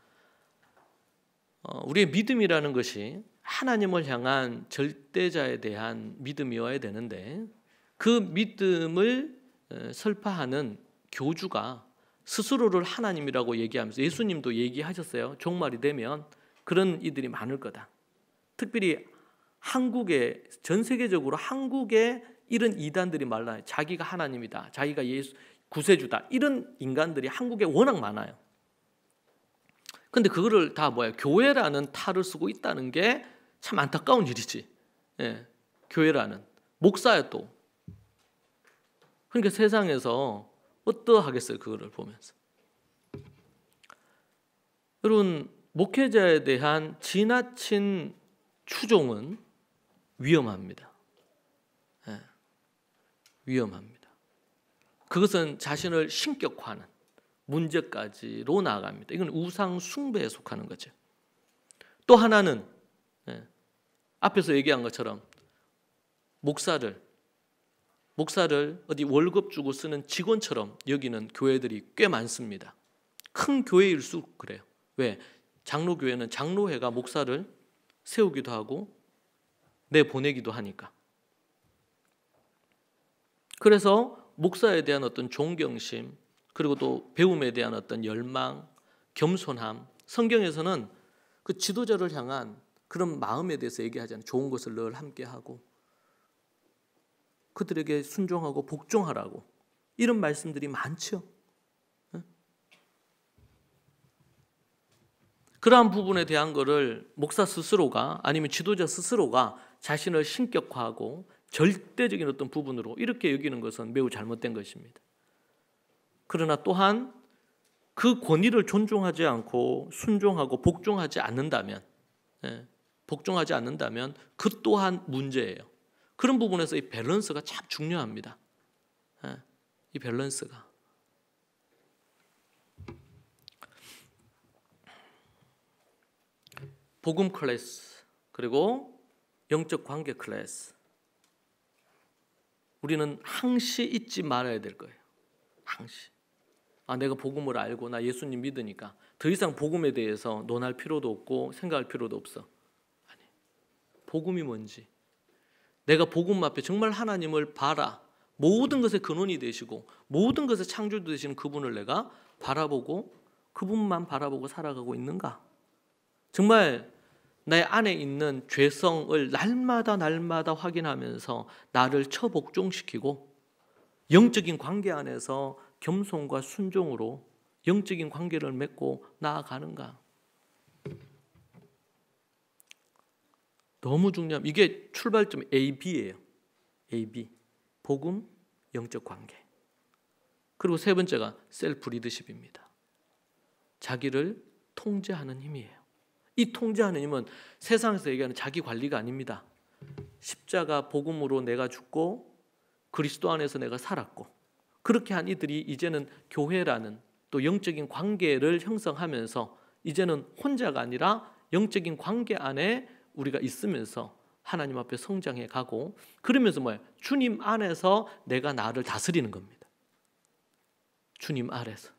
우리의 믿음이라는 것이 하나님을 향한 절대자에 대한 믿음이어야 되는데 그 믿음을 설파하는 교주가 스스로를 하나님이라고 얘기하면서 예수님도 얘기하셨어요. 종말이 되면 그런 이들이 많을 거다. 특별히 한국에 전 세계적으로 한국에 이런 이단들이 많아요. 자기가 하나님이다. 자기가 예수 구세주다. 이런 인간들이 한국에 워낙 많아요. 근데 그거를 다 교회라는 탈을 쓰고 있다는 게 참 안타까운 일이지. 교회라는 목사야 또. 그러니까 세상에서 어떠하겠어요, 그거를 보면서. 여러분, 목회자에 대한 지나친 추종은 위험합니다. 위험합니다. 그것은 자신을 신격화하는 문제까지로 나아갑니다. 이건 우상 숭배에 속하는 거죠. 또 하나는 앞에서 얘기한 것처럼 목사를 어디 월급 주고 쓰는 직원처럼 여기는 교회들이 꽤 많습니다. 큰 교회일수록 그래요. 왜? 장로교회는 장로회가 목사를 세우기도 하고 내보내기도 하니까. 그래서 목사에 대한 어떤 존경심 그리고 또 배움에 대한 어떤 열망, 겸손함, 성경에서는 그 지도자를 향한 그런 마음에 대해서 얘기하잖아요. 좋은 것을 늘 함께하고 그들에게 순종하고 복종하라고 이런 말씀들이 많죠. 그러한 부분에 대한 거를 목사 스스로가 아니면 지도자 스스로가 자신을 신격화하고 절대적인 어떤 부분으로 이렇게 여기는 것은 매우 잘못된 것입니다. 그러나 또한 그 권위를 존중하지 않고 순종하고 복종하지 않는다면 그 또한 문제예요. 그런 부분에서 이 밸런스가 참 중요합니다. 이 밸런스가. 복음 클래스 그리고 영적 관계 클래스. 우리는 항시 잊지 말아야 될 거예요. 항시. 내가 복음을 알고 나 예수님 믿으니까 더 이상 복음에 대해서 논할 필요도 없고 생각할 필요도 없어. 아니. 복음이 뭔지, 내가 복음 앞에 정말 하나님을 바라, 모든 것의 근원이 되시고 모든 것의 창조주 되시는 그분을 내가 바라보고 그분만 바라보고 살아가고 있는가? 정말 내 안에 있는 죄성을 날마다 확인하면서 나를 처복종시키고 영적인 관계 안에서 겸손과 순종으로 영적인 관계를 맺고 나아가는가? 너무 중요합니다. 이게 출발점 A, B예요. A, B. 복음, 영적 관계. 그리고 세 번째가 셀프 리더십입니다. 자기를 통제하는 힘이에요. 이 통제하는 힘은 세상에서 얘기하는 자기 관리가 아닙니다. 십자가 복음으로 내가 죽고 그리스도 안에서 내가 살았고 그렇게 한 이들이 이제는 교회라는 또 영적인 관계를 형성하면서 이제는 혼자가 아니라 영적인 관계 안에 우리가 있으면서 하나님 앞에 성장해 가고 그러면서 뭐예요? 주님 안에서 내가 나를 다스리는 겁니다. 주님 아래서.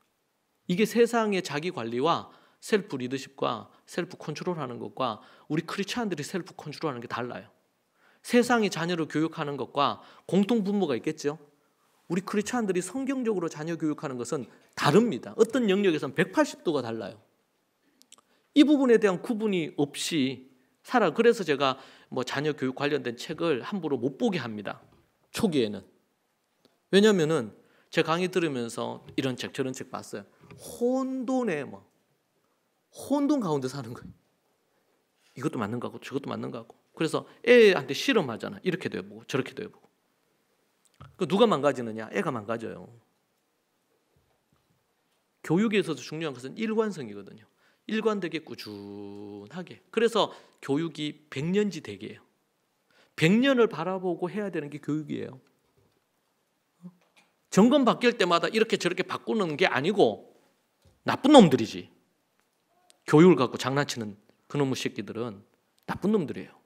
이게 세상의 자기 관리와 셀프 리더십과 셀프 컨트롤하는 것과 우리 크리스찬들이 셀프 컨트롤하는 게 달라요. 세상이 자녀를 교육하는 것과 공통 분모가 있겠죠. 우리 크리스찬들이 성경적으로 자녀 교육하는 것은 다릅니다. 어떤 영역에서는 180도가 달라요. 이 부분에 대한 구분이 없이 그래서 제가 뭐 자녀 교육 관련된 책을 함부로 못 보게 합니다. 초기에는. 왜냐하면은 제 강의 들으면서 이런 책 저런 책 봤어요. 혼돈 가운데 사는 거예요. 이것도 맞는 거고 저것도 맞는 거고. 그래서 애한테 실험하잖아. 이렇게도 해보고 저렇게도 해보고. 누가 망가지느냐? 애가 망가져요. 교육에 있어서 중요한 것은 일관성이거든요. 일관되게 꾸준하게. 그래서 교육이 100년지 대계예요. 100년을 바라보고 해야 되는 게 교육이에요. 정권 바뀔 때마다 이렇게 저렇게 바꾸는 게 아니고 나쁜 놈들이지. 교육을 갖고 장난치는 그놈의 새끼들은 나쁜 놈들이에요.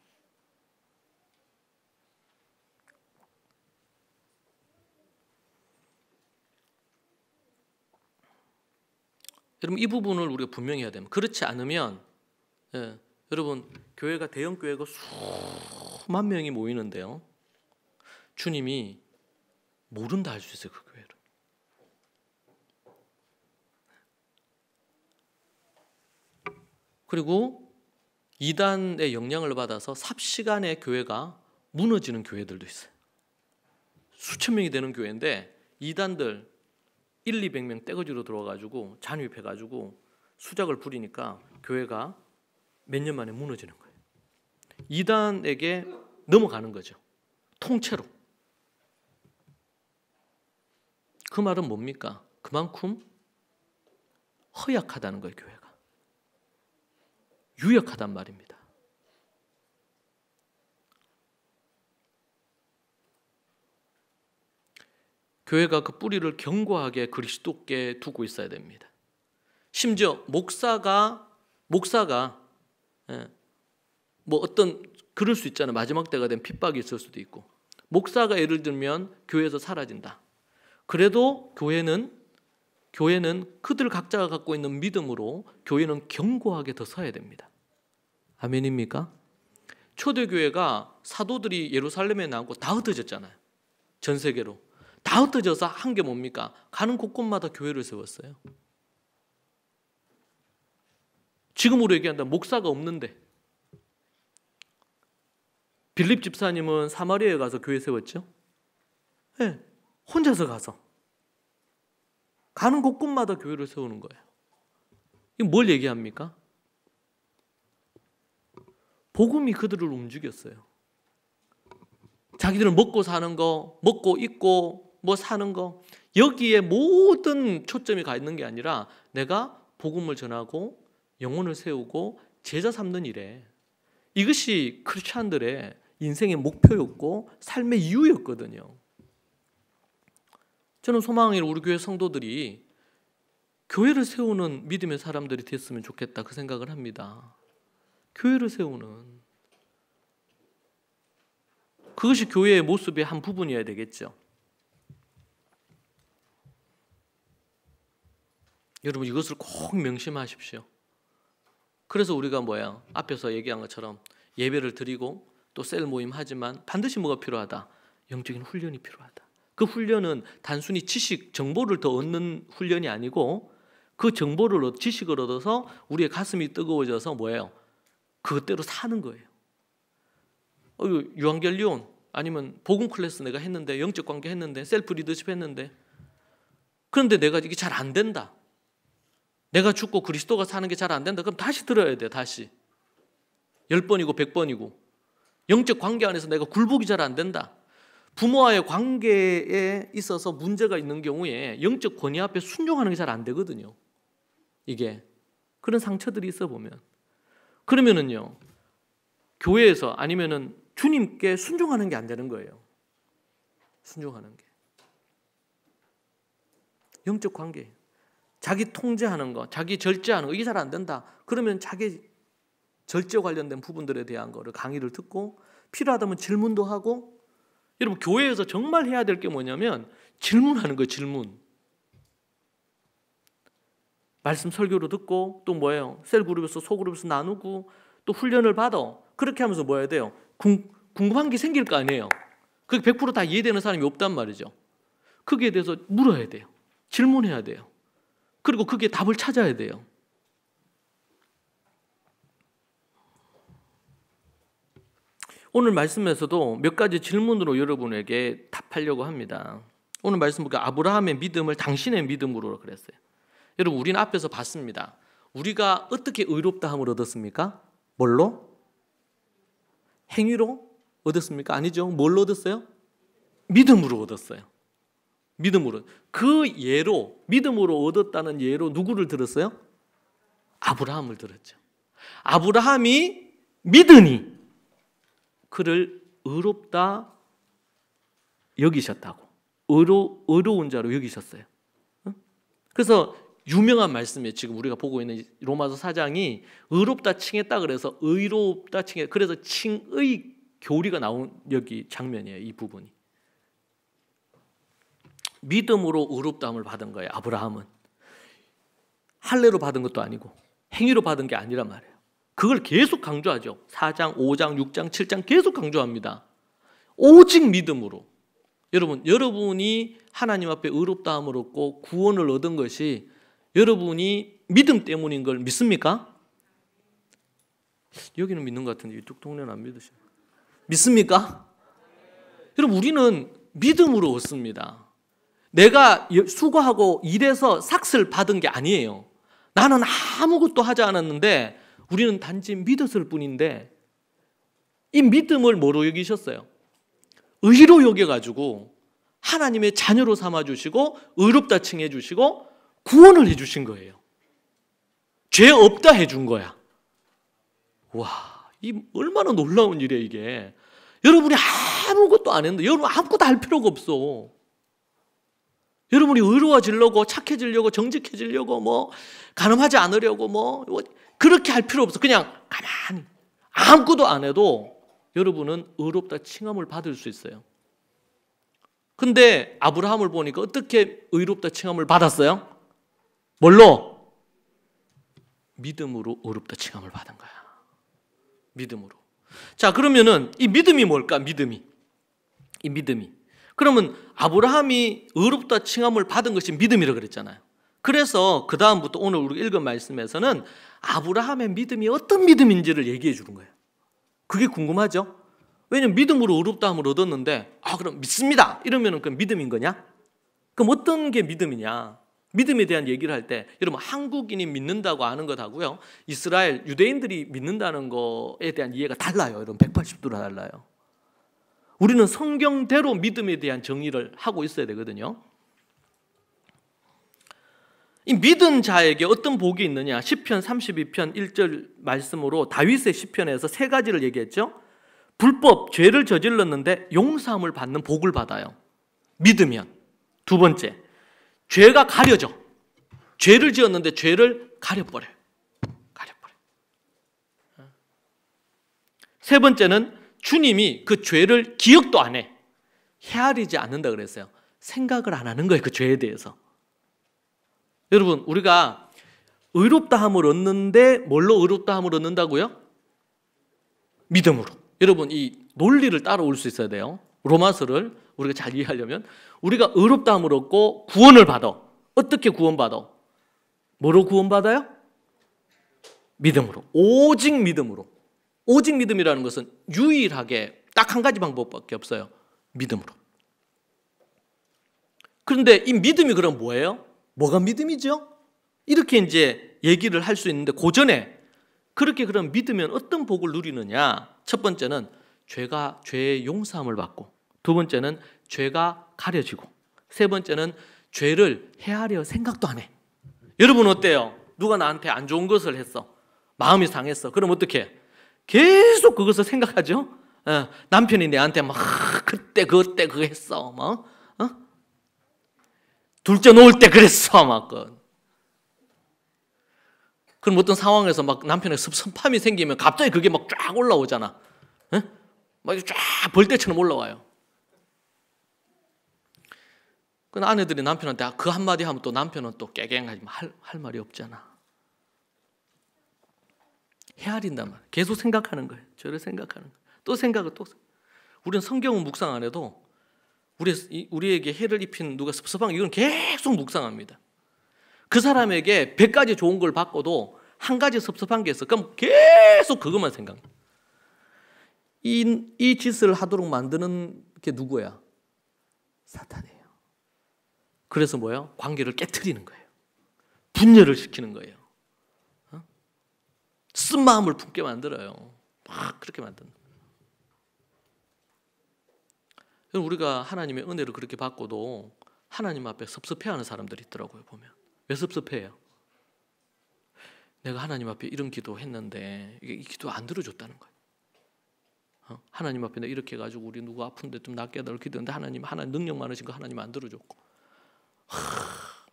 여러분 이 부분을 우리가 분명히 해야 됩니다. 그렇지 않으면 여러분 교회가 대형 교회가 수만 명이 모이는데요. 주님이 모른다 할 수 있어요. 그 교회를. 그리고 이단의 영향을 받아서 삽시간에 교회가 무너지는 교회들도 있어요. 수천 명이 되는 교회인데 이단들 200명 떼거지로 들어와가지고 잔입해가지고 수작을 부리니까 교회가 몇 년 만에 무너지는 거예요. 이단에게 넘어가는 거죠. 통째로. 그 말은 뭡니까? 그만큼 허약하다는 거예요. 교회가. 유약하단 말입니다. 교회가 그 뿌리를 견고하게 그리스도께 두고 있어야 됩니다. 심지어 목사가 뭐 어떤 그럴 수 있잖아요. 마지막 때가 된 핍박이 있을 수도 있고 목사가 예를 들면 교회에서 사라진다. 그래도 교회는 그들 각자가 갖고 있는 믿음으로 교회는 견고하게 더 서야 됩니다. 아멘입니까? 초대교회가 사도들이 예루살렘에 나오고 다 흩어졌잖아요. 전 세계로. 다 흩어져서 한 게 뭡니까? 가는 곳곳마다 교회를 세웠어요. 지금으로 얘기한다면 목사가 없는데 빌립 집사님은 사마리아에 가서 교회 세웠죠? 네, 혼자서 가서 가는 곳곳마다 교회를 세우는 거예요. 이게 뭘 얘기합니까? 복음이 그들을 움직였어요. 자기들은 먹고 사는 거, 먹고 입고 뭐 사는 거 여기에 모든 초점이 가 있는 게 아니라 내가 복음을 전하고 영혼을 세우고 제자 삼는 일에 이것이 크리스찬들의 인생의 목표였고 삶의 이유였거든요. 저는 소망이 우리 교회 성도들이 교회를 세우는 믿음의 사람들이 됐으면 좋겠다 그 생각을 합니다. 교회를 세우는 그것이 교회의 모습의 한 부분이어야 되겠죠. 여러분 이것을 꼭 명심하십시오. 그래서 우리가 앞에서 얘기한 것처럼 예배를 드리고 또 셀 모임 하지만 반드시 뭐가 필요하다? 영적인 훈련이 필요하다. 그 훈련은 단순히 지식, 정보를 더 얻는 훈련이 아니고 그 정보를, 지식을 얻어서 우리의 가슴이 뜨거워져서 뭐예요? 그것대로 사는 거예요. 유한결리온 아니면 복음 클래스 내가 했는데, 영적 관계 했는데, 셀프 리더십 했는데, 그런데 내가 이게 잘 안 된다. 내가 죽고 그리스도가 사는 게 잘 안 된다. 그럼 다시 들어야 돼. 다시 10번이고 100번이고. 영적 관계 안에서 내가 굴복이 잘 안 된다. 부모와의 관계에 있어서 문제가 있는 경우에 영적 권위 앞에 순종하는 게 잘 안 되거든요. 이게 그런 상처들이 있어 보면, 그러면은요 교회에서 아니면은 주님께 순종하는 게 안 되는 거예요. 순종하는 게 영적 관계, 자기 통제하는 거, 자기 절제하는 거, 이게 잘 안 된다. 그러면 자기 절제 관련된 부분들에 대한 거를 강의를 듣고 필요하다면 질문도 하고. 여러분 교회에서 정말 해야 될 게 뭐냐면 질문하는 거예요. 질문. 말씀 설교로 듣고 또 뭐예요? 셀그룹에서 소그룹에서 나누고 또 훈련을 받아. 그렇게 하면서 뭐 해야 돼요? 궁금한 게 생길 거 아니에요. 그게 100% 다 이해되는 사람이 없단 말이죠. 거기에 대해서 물어야 돼요. 질문해야 돼요. 그리고 그게 답을 찾아야 돼요. 오늘 말씀에서도 몇 가지 질문으로 여러분에게 답하려고 합니다. 오늘 말씀 보니까 아브라함의 믿음을 당신의 믿음으로 그랬어요. 여러분 우리는 앞에서 봤습니다. 우리가 어떻게 의롭다함을 얻었습니까? 뭘로? 행위로 얻었습니까? 아니죠. 뭘로 얻었어요? 믿음으로 얻었어요. 믿음으로. 그 예로, 믿음으로 얻었다는 예로 누구를 들었어요? 아브라함을 들었죠. 아브라함이 믿으니 그를 의롭다 여기셨다고. 의로운 자로 여기셨어요. 그래서 유명한 말씀이에요. 지금 우리가 보고 있는 로마서 4장이 의롭다 칭했다 그래서 의롭다 칭해. 그래서 칭의 교리가 나온 여기 장면이에요. 이 부분이. 믿음으로 의롭다함을 받은 거예요. 아브라함은. 할례로 받은 것도 아니고 행위로 받은 게 아니란 말이에요. 그걸 계속 강조하죠. 4장, 5장, 6장, 7장 계속 강조합니다. 오직 믿음으로. 여러분이 하나님 앞에 의롭다함을 얻고 구원을 얻은 것이 여러분이 믿음 때문인 걸 믿습니까? 여기는 믿는 것 같은데 이쪽 동네는 안 믿으시나요? 믿습니까? 여러분 우리는 믿음으로 얻습니다. 내가 수고하고 일해서 삭슬 받은 게 아니에요. 나는 아무것도 하지 않았는데 우리는 단지 믿었을 뿐인데 이 믿음을 뭐로 여기셨어요? 의로 여겨가지고 하나님의 자녀로 삼아주시고 의롭다 칭해주시고 구원을 해주신 거예요. 죄 없다 해준 거야. 와, 이 얼마나 놀라운 일이에요 이게. 여러분이 아무것도 안 했는데 여러분 아무것도 할 필요가 없어. 여러분이 의로워지려고 착해지려고 정직해지려고 뭐 간음하지 않으려고 뭐 그렇게 할 필요 없어. 그냥 가만히 아무것도 안 해도 여러분은 의롭다 칭함을 받을 수 있어요. 근데 아브라함을 보니까 어떻게 의롭다 칭함을 받았어요? 뭘로? 믿음으로 의롭다 칭함을 받은 거야. 믿음으로. 자, 그러면은 이 믿음이 뭘까? 믿음이. 그러면 아브라함이 의롭다 칭함을 받은 것이 믿음이라고 그랬잖아요. 그래서 그 다음부터 오늘 우리가 읽은 말씀에서는 아브라함의 믿음이 어떤 믿음인지를 얘기해 주는 거예요. 그게 궁금하죠? 왜냐면 믿음으로 의롭다함을 얻었는데 그럼 믿습니다 이러면 그 믿음인 거냐? 그럼 어떤 게 믿음이냐? 믿음에 대한 얘기를 할 때 여러분 한국인이 믿는다고 아는 것하고요 이스라엘 유대인들이 믿는다는 거에 대한 이해가 달라요. 여러분 180도로 달라요. 우리는 성경대로 믿음에 대한 정의를 하고 있어야 되거든요. 이 믿은 자에게 어떤 복이 있느냐? 시편 32편 1절 말씀으로 다윗의 시편에서 세 가지를 얘기했죠. 불법, 죄를 저질렀는데 용서함을 받는 복을 받아요. 믿으면. 두 번째, 죄가 가려져. 죄를 지었는데 죄를 가려버려요. 세 번째는 주님이 그 죄를 기억도 안 해. 헤아리지 않는다 그랬어요. 생각을 안 하는 거예요. 그 죄에 대해서. 여러분 우리가 의롭다함을 얻는데 뭘로 의롭다함을 얻는다고요? 믿음으로. 여러분 이 논리를 따라올 수 있어야 돼요. 로마서를 우리가 잘 이해하려면 우리가 의롭다함을 얻고 구원을 받아. 어떻게 구원받아? 뭐로 구원받아요? 믿음으로. 오직 믿음으로. 오직 믿음이라는 것은 유일하게 딱 한 가지 방법밖에 없어요. 믿음으로. 그런데 이 믿음이 그럼 뭐예요? 뭐가 믿음이죠? 이렇게 이제 얘기를 할 수 있는데 그 전에 그렇게 그럼 믿으면 어떤 복을 누리느냐? 첫 번째는 죄의 용서함을 받고, 두 번째는 죄가 가려지고, 세 번째는 죄를 헤아려 생각도 안 해. 여러분 어때요? 누가 나한테 안 좋은 것을 했어. 마음이 상했어. 그럼 어떻게? 계속 그것을 생각하죠. 남편이 내한테 막 그때 그거 했어. 막 둘째 놓을 때 그랬어. 막 그럼 어떤 상황에서 막 남편의 섭섭함이 생기면 갑자기 그게 막 쫙 올라오잖아. 막 쫙 벌떼처럼 올라와요. 그 아내들이 남편한테 그 한마디 하면 또 남편은 또 깨갱하지 할 말이 없잖아. 헤아린단 말이야. 계속 생각하는 거예요. 저를 생각하는 거예요. 또 생각을 또. 우리는 성경은 묵상 안 해도 우리에게 해를 입힌 누가 섭섭한 이건 계속 묵상합니다. 그 사람에게 100가지 좋은 걸 받고도 한 가지 섭섭한 게 있어. 그럼 계속 그것만 생각해. 이 짓을 하도록 만드는 게 누구야? 사탄이에요. 그래서 뭐예요? 관계를 깨트리는 거예요. 분열을 시키는 거예요. 쓴 마음을 품게 만들어요. 막 그렇게 만든다. 우리가 하나님의 은혜를 그렇게 받고도 하나님 앞에 섭섭해하는 사람들이 있더라고요. 보면 왜 섭섭해요? 내가 하나님 앞에 이런 기도했는데 이 기도 안 들어줬다는 거예요. 하나님 앞에 내가 이렇게 해가지고 우리 누구 아픈데 좀 낫게 해달라고 기도했는데 하나님 능력 많으신 거 하나님 안 들어줬고,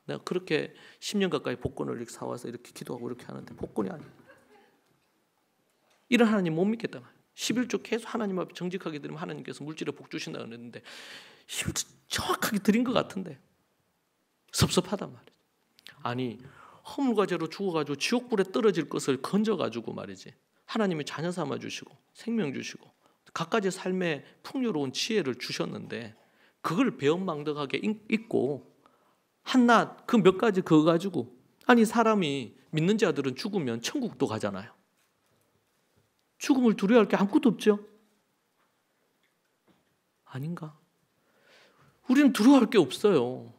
내가 그렇게 10년 가까이 복권을 이렇게 사와서 이렇게 기도하고 이렇게 하는데 복권이 아니에요. 이런 하나님 못 믿겠다 말이에요. 11조 계속 하나님 앞에 정직하게 드리면 하나님께서 물질에 복 주신다고 그랬는데 11조 정확하게 드린 것 같은데 섭섭하단 말이죠. 아니 허물과 죄로 죽어가지고 지옥불에 떨어질 것을 건져가지고 말이지 하나님이 자녀 삼아 주시고 생명 주시고 각가지 삶의 풍요로운 지혜를 주셨는데 그걸 배은망덕하게 잊고 한낱 그 몇 가지 그거 가지고, 아니 사람이 믿는 자들은 죽으면 천국도 가잖아요. 죽음을 두려워할 게 아무것도 없죠? 아닌가? 우리는 두려워할 게 없어요.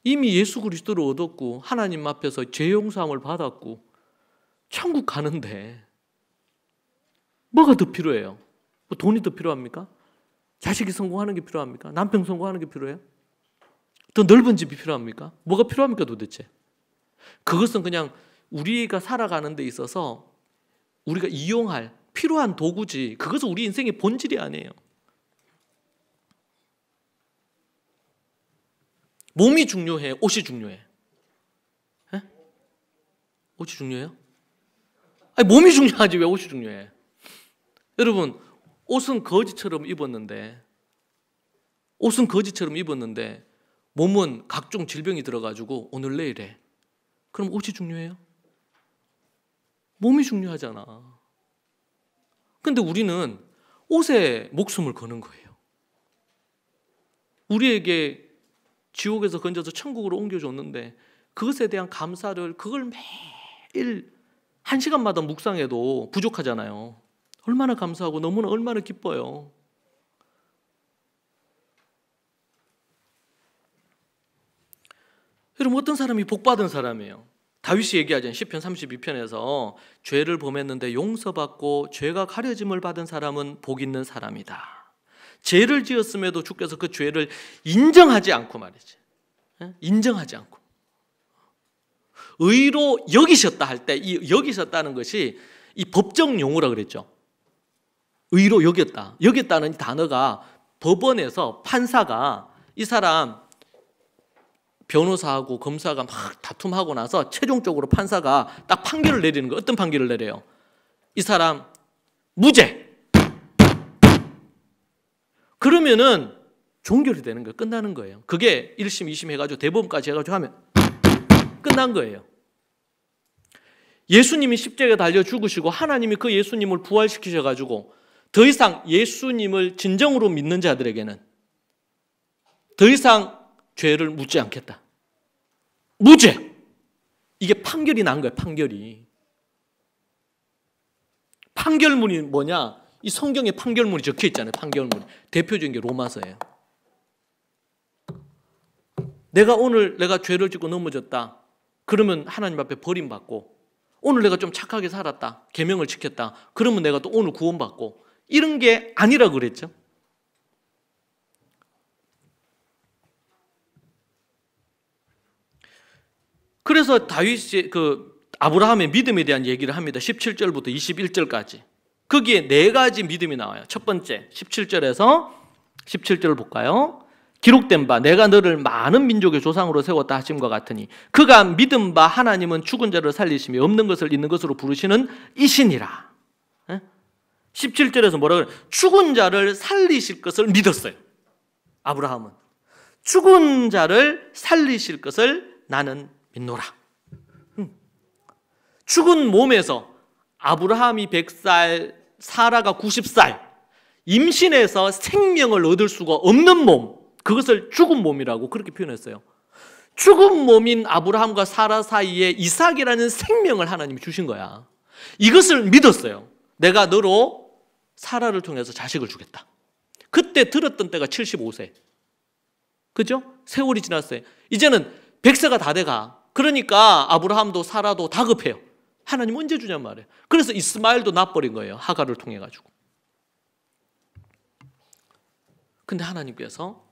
이미 예수 그리스도를 얻었고 하나님 앞에서 죄 용서함을 받았고 천국 가는데 뭐가 더 필요해요? 뭐 돈이 더 필요합니까? 자식이 성공하는 게 필요합니까? 남편 성공하는 게 필요해요? 더 넓은 집이 필요합니까? 뭐가 필요합니까 도대체? 그것은 그냥 우리가 살아가는 데 있어서 우리가 이용할 필요한 도구지, 그것은 우리 인생의 본질이 아니에요. 몸이 중요해? 옷이 중요해? 에? 옷이 중요해요? 아니 몸이 중요하지 왜 옷이 중요해? 여러분 옷은 거지처럼 입었는데 몸은 각종 질병이 들어가지고 오늘 내일에 그럼 옷이 중요해요? 몸이 중요하잖아. 근데 우리는 옷에 목숨을 거는 거예요. 우리에게 지옥에서 건져서 천국으로 옮겨줬는데 그것에 대한 감사를 그걸 매일 1시간마다 묵상해도 부족하잖아요. 얼마나 감사하고 너무나 얼마나 기뻐요. 여러분 어떤 사람이 복받은 사람이에요? 다윗이 얘기하잖아요. 시편 32편에서 죄를 범했는데 용서받고 죄가 가려짐을 받은 사람은 복 있는 사람이다. 죄를 지었음에도 주께서 그 죄를 인정하지 않고 말이지. 인정하지 않고 의로 여기셨다 할 때 이 여기셨다는 것이 이 법정 용어라 그랬죠. 의로 여겼다는 단어가 법원에서 판사가 이 사람 변호사하고 검사가 막 다툼하고 나서 최종적으로 판사가 딱 판결을 내리는 거예요. 어떤 판결을 내려요? 이 사람 무죄. 그러면은 종결이 되는 거예요. 끝나는 거예요. 그게 1심, 2심 해가지고 대법원까지 해가지고 하면 끝난 거예요. 예수님이 십자가에 달려 죽으시고 하나님이 그 예수님을 부활시키셔가지고 더 이상 예수님을 진정으로 믿는 자들에게는 더 이상 죄를 묻지 않겠다. 무죄! 이게 판결이 난 거예요. 판결문이 뭐냐? 이 성경에 판결문이 적혀 있잖아요. 판결문. 대표적인 게 로마서예요. 내가 죄를 짓고 넘어졌다. 그러면 하나님 앞에 버림받고, 오늘 내가 좀 착하게 살았다. 계명을 지켰다. 그러면 내가 또 오늘 구원받고, 이런 게 아니라고 그랬죠. 그래서 다윗이 아브라함의 믿음에 대한 얘기를 합니다. 17절부터 21절까지. 거기에 네 가지 믿음이 나와요. 첫 번째, 17절을 볼까요? 기록된 바 내가 너를 많은 민족의 조상으로 세웠다 하심과 같으니 그가 믿은 바 하나님은 죽은 자를 살리시며 없는 것을 있는 것으로 부르시는 이시니라. 17절에서 뭐라 그래요? 죽은 자를 살리실 것을 믿었어요. 아브라함은 죽은 자를 살리실 것을 나는 믿노라. 죽은 몸에서 아브라함이 100살, 사라가 90살, 임신해서 생명을 얻을 수가 없는 몸, 그것을 죽은 몸이라고 그렇게 표현했어요. 죽은 몸인 아브라함과 사라 사이에 이삭이라는 생명을 하나님이 주신 거야. 이것을 믿었어요. 내가 너로 사라를 통해서 자식을 주겠다. 그때 들었던 때가 75세. 그죠? 세월이 지났어요. 이제는 100세가 다 돼가. 그러니까 아브라함도 사라도 다급해요. 하나님 언제 주냔 말이에요. 그래서 이스마엘도 낳아버린 거예요. 하갈을 통해 가지고. 근데 하나님께서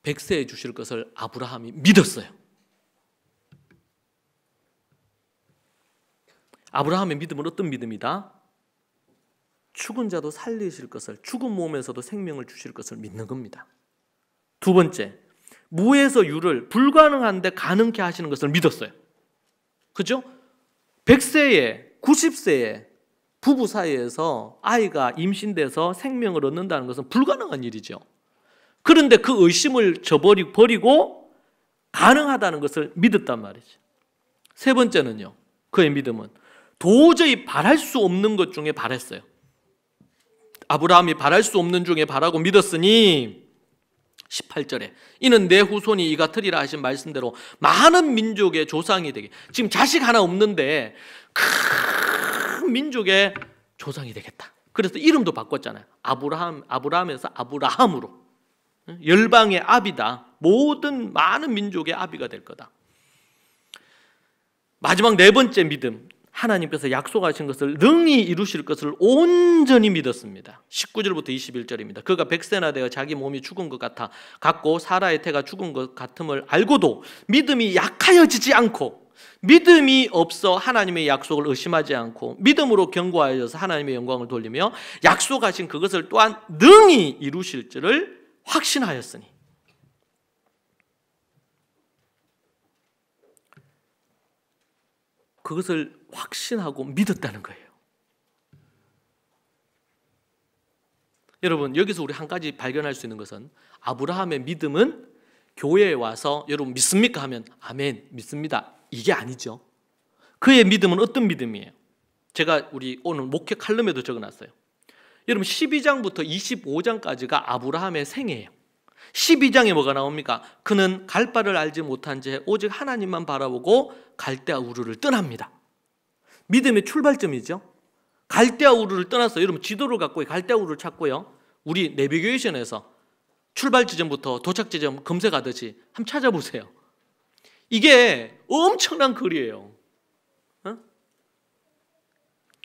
100세에 주실 것을 아브라함이 믿었어요. 아브라함의 믿음은 어떤 믿음이다? 죽은 자도 살리실 것을, 죽은 몸에서도 생명을 주실 것을 믿는 겁니다. 두 번째, 무에서 유를 불가능한데 가능케 하시는 것을 믿었어요. 그죠? 100세에 90세에 부부 사이에서 아이가 임신돼서 생명을 얻는다는 것은 불가능한 일이죠. 그런데 그 의심을 버리고 가능하다는 것을 믿었단 말이죠. 세 번째는요, 그의 믿음은 도저히 바랄 수 없는 것 중에 바랬어요. 아브라함이 바랄 수 없는 중에 바라고 믿었으니 18절에 이는 내 후손이 이 같으리라 하신 말씀대로 많은 민족의 조상이 되게, 지금 자식 하나 없는데 큰 민족의 조상이 되겠다. 그래서 이름도 바꿨잖아요. 아브라함에서 아브라함으로, 열방의 아비다. 모든 많은 민족의 아비가 될 거다. 마지막 네 번째 믿음, 하나님께서 약속하신 것을 능히 이루실 것을 온전히 믿었습니다. 19절부터 21절입니다. 그가 100세나 되어 자기 몸이 죽은 것 같고 사라의 태가 죽은 것 같음을 알고도 믿음이 약하여지지 않고, 믿음이 없어 하나님의 약속을 의심하지 않고 믿음으로 견고하여져서 하나님의 영광을 돌리며 약속하신 그것을 또한 능히 이루실 줄을 확신하였으니. 그것을 확신하고 믿었다는 거예요. 여러분, 여기서 우리 한 가지 발견할 수 있는 것은 아브라함의 믿음은 교회에 와서 여러분 믿습니까? 하면 아멘 믿습니다, 이게 아니죠. 그의 믿음은 어떤 믿음이에요? 제가 우리 오늘 목회 칼럼에도 적어놨어요. 여러분 12장부터 25장까지가 아브라함의 생애예요. 12장에 뭐가 나옵니까? 그는 갈 바를 알지 못한 채 오직 하나님만 바라보고 갈대아 우르를 떠납니다. 믿음의 출발점이죠. 갈대아 우르를 떠났어요. 여러분 지도를 갖고 갈대아 우르를 찾고요, 우리 내비게이션에서 출발 지점부터 도착 지점 검색하듯이 한번 찾아보세요. 이게 엄청난 거리예요.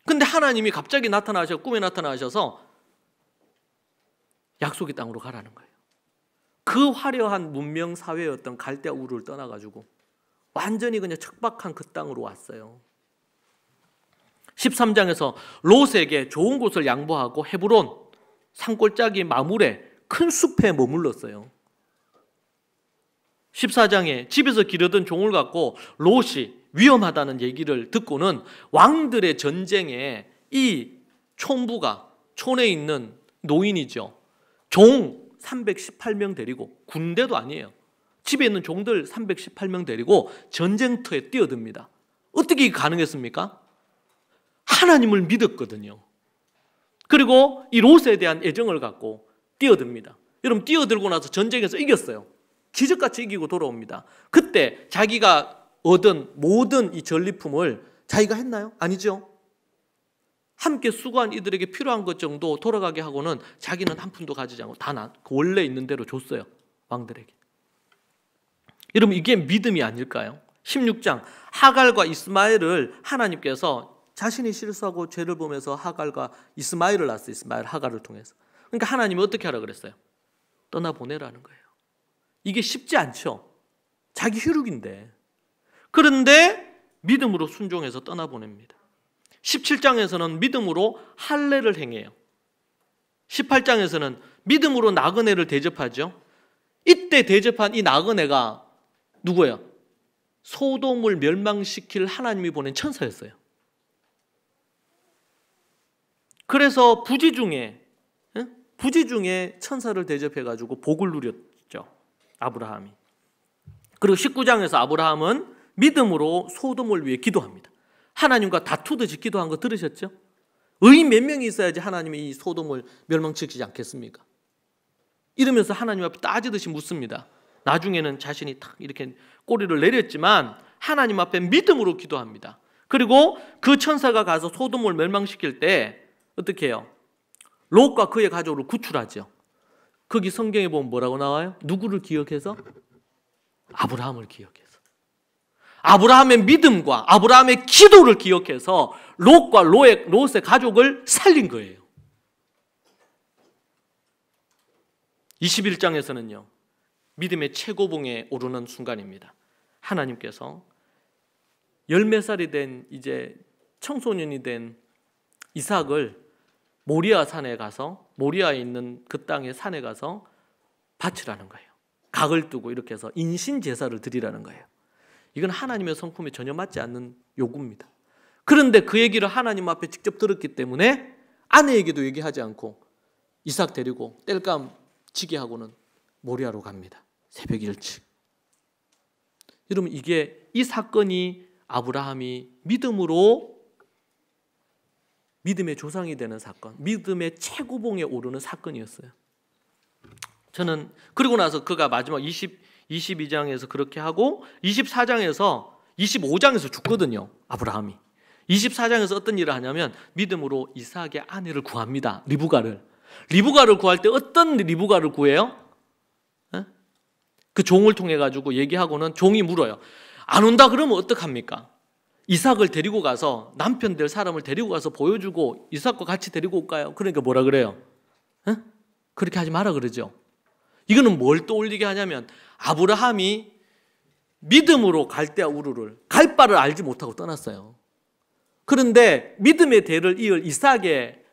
근데 하나님이 갑자기 꿈에 나타나셔서 약속의 땅으로 가라는 거예요. 그 화려한 문명 사회였던 갈대아 우르를 떠나가지고 완전히 그냥 척박한 그 땅으로 왔어요. 13장에서 롯에게 좋은 곳을 양보하고 헤브론 산골짜기 마물에 큰 숲에 머물렀어요. 14장에 집에서 기르던 종을 갖고 롯이 위험하다는 얘기를 듣고는 왕들의 전쟁에 이 촌부가, 촌에 있는 노인이죠, 종 318명 데리고, 군대도 아니에요, 집에 있는 종들 318명 데리고 전쟁터에 뛰어듭니다. 어떻게 가능했습니까? 하나님을 믿었거든요. 그리고 이 롯에 대한 애정을 갖고 뛰어듭니다. 여러분, 뛰어들고 나서 전쟁에서 이겼어요. 기적같이 이기고 돌아옵니다. 그때 자기가 얻은 모든 이 전리품을 자기가 했나요? 아니죠. 함께 수고한 이들에게 필요한 것 정도 돌아가게 하고는 자기는 한 푼도 가지지 않고 다 원래 있는 대로 줬어요. 왕들에게. 여러분, 이게 믿음이 아닐까요? 16장 하갈과 이스마엘을 하나님께서 자신이 실수하고 죄를 보면서 하갈과 이스마엘을 낳았어요. 이스마엘 하갈을 통해서. 그러니까 하나님이 어떻게 하라 그랬어요? 떠나보내라는 거예요. 이게 쉽지 않죠. 자기 혈육인데. 그런데 믿음으로 순종해서 떠나보냅니다. 17장에서는 믿음으로 할례를 행해요. 18장에서는 믿음으로 나그네를 대접하죠. 이때 대접한 이 나그네가 누구예요? 소돔을 멸망시킬 하나님이 보낸 천사였어요. 그래서 부지 중에 천사를 대접해가지고 복을 누렸죠. 아브라함이. 그리고 19장에서 아브라함은 믿음으로 소돔을 위해 기도합니다. 하나님과 다투듯이 기도한 거 들으셨죠? 의인 몇 명이 있어야지 하나님이 이 소돔을 멸망시키지 않겠습니까? 이러면서 하나님 앞에 따지듯이 묻습니다. 나중에는 자신이 탁 이렇게 꼬리를 내렸지만 하나님 앞에 믿음으로 기도합니다. 그리고 그 천사가 가서 소돔을 멸망시킬 때 어떻게 해요? 롯과 그의 가족을 구출하죠. 거기 성경에 보면 뭐라고 나와요? 누구를 기억해서? 아브라함을 기억해서. 아브라함의 믿음과 아브라함의 기도를 기억해서 롯과 롯의 가족을 살린 거예요. 21장에서는요. 믿음의 최고봉에 오르는 순간입니다. 하나님께서 열몇 살이 된 이제 청소년이 된 이삭을 모리아 산에 가서 모리아에 있는 그 땅의 산에 가서 바치라는 거예요. 각을 두고 이렇게 해서 인신 제사를 드리라는 거예요. 이건 하나님의 성품에 전혀 맞지 않는 요구입니다. 그런데 그 얘기를 하나님 앞에 직접 들었기 때문에 아내에게도 얘기하지 않고 이삭 데리고 땔감 치게 하고는 모리아로 갑니다. 새벽 일찍. 여러분, 이 사건이 아브라함이 믿음으로 믿음의 조상이 되는 사건, 믿음의 최고봉에 오르는 사건이었어요. 저는 그리고 나서 그가 마지막 22장에서 그렇게 하고 24장에서 25장에서 죽거든요. 아브라함이. 24장에서 어떤 일을 하냐면 믿음으로 이삭의 아내를 구합니다. 리브가를 구할 때 어떤 리브가를 구해요? 그 종을 통해 가지고 얘기하고는 종이 물어요. 안 온다 그러면 어떡합니까? 이삭을 데리고 가서 남편 될 사람을 데리고 가서 보여주고 이삭과 같이 데리고 올까요? 그러니까 뭐라 그래요? 그렇게 하지 마라 그러죠. 이거는 뭘 떠올리게 하냐면 아브라함이 믿음으로 갈대아 우르를 갈 바를 알지 못하고 떠났어요. 그런데 믿음의 대를 이을 이삭의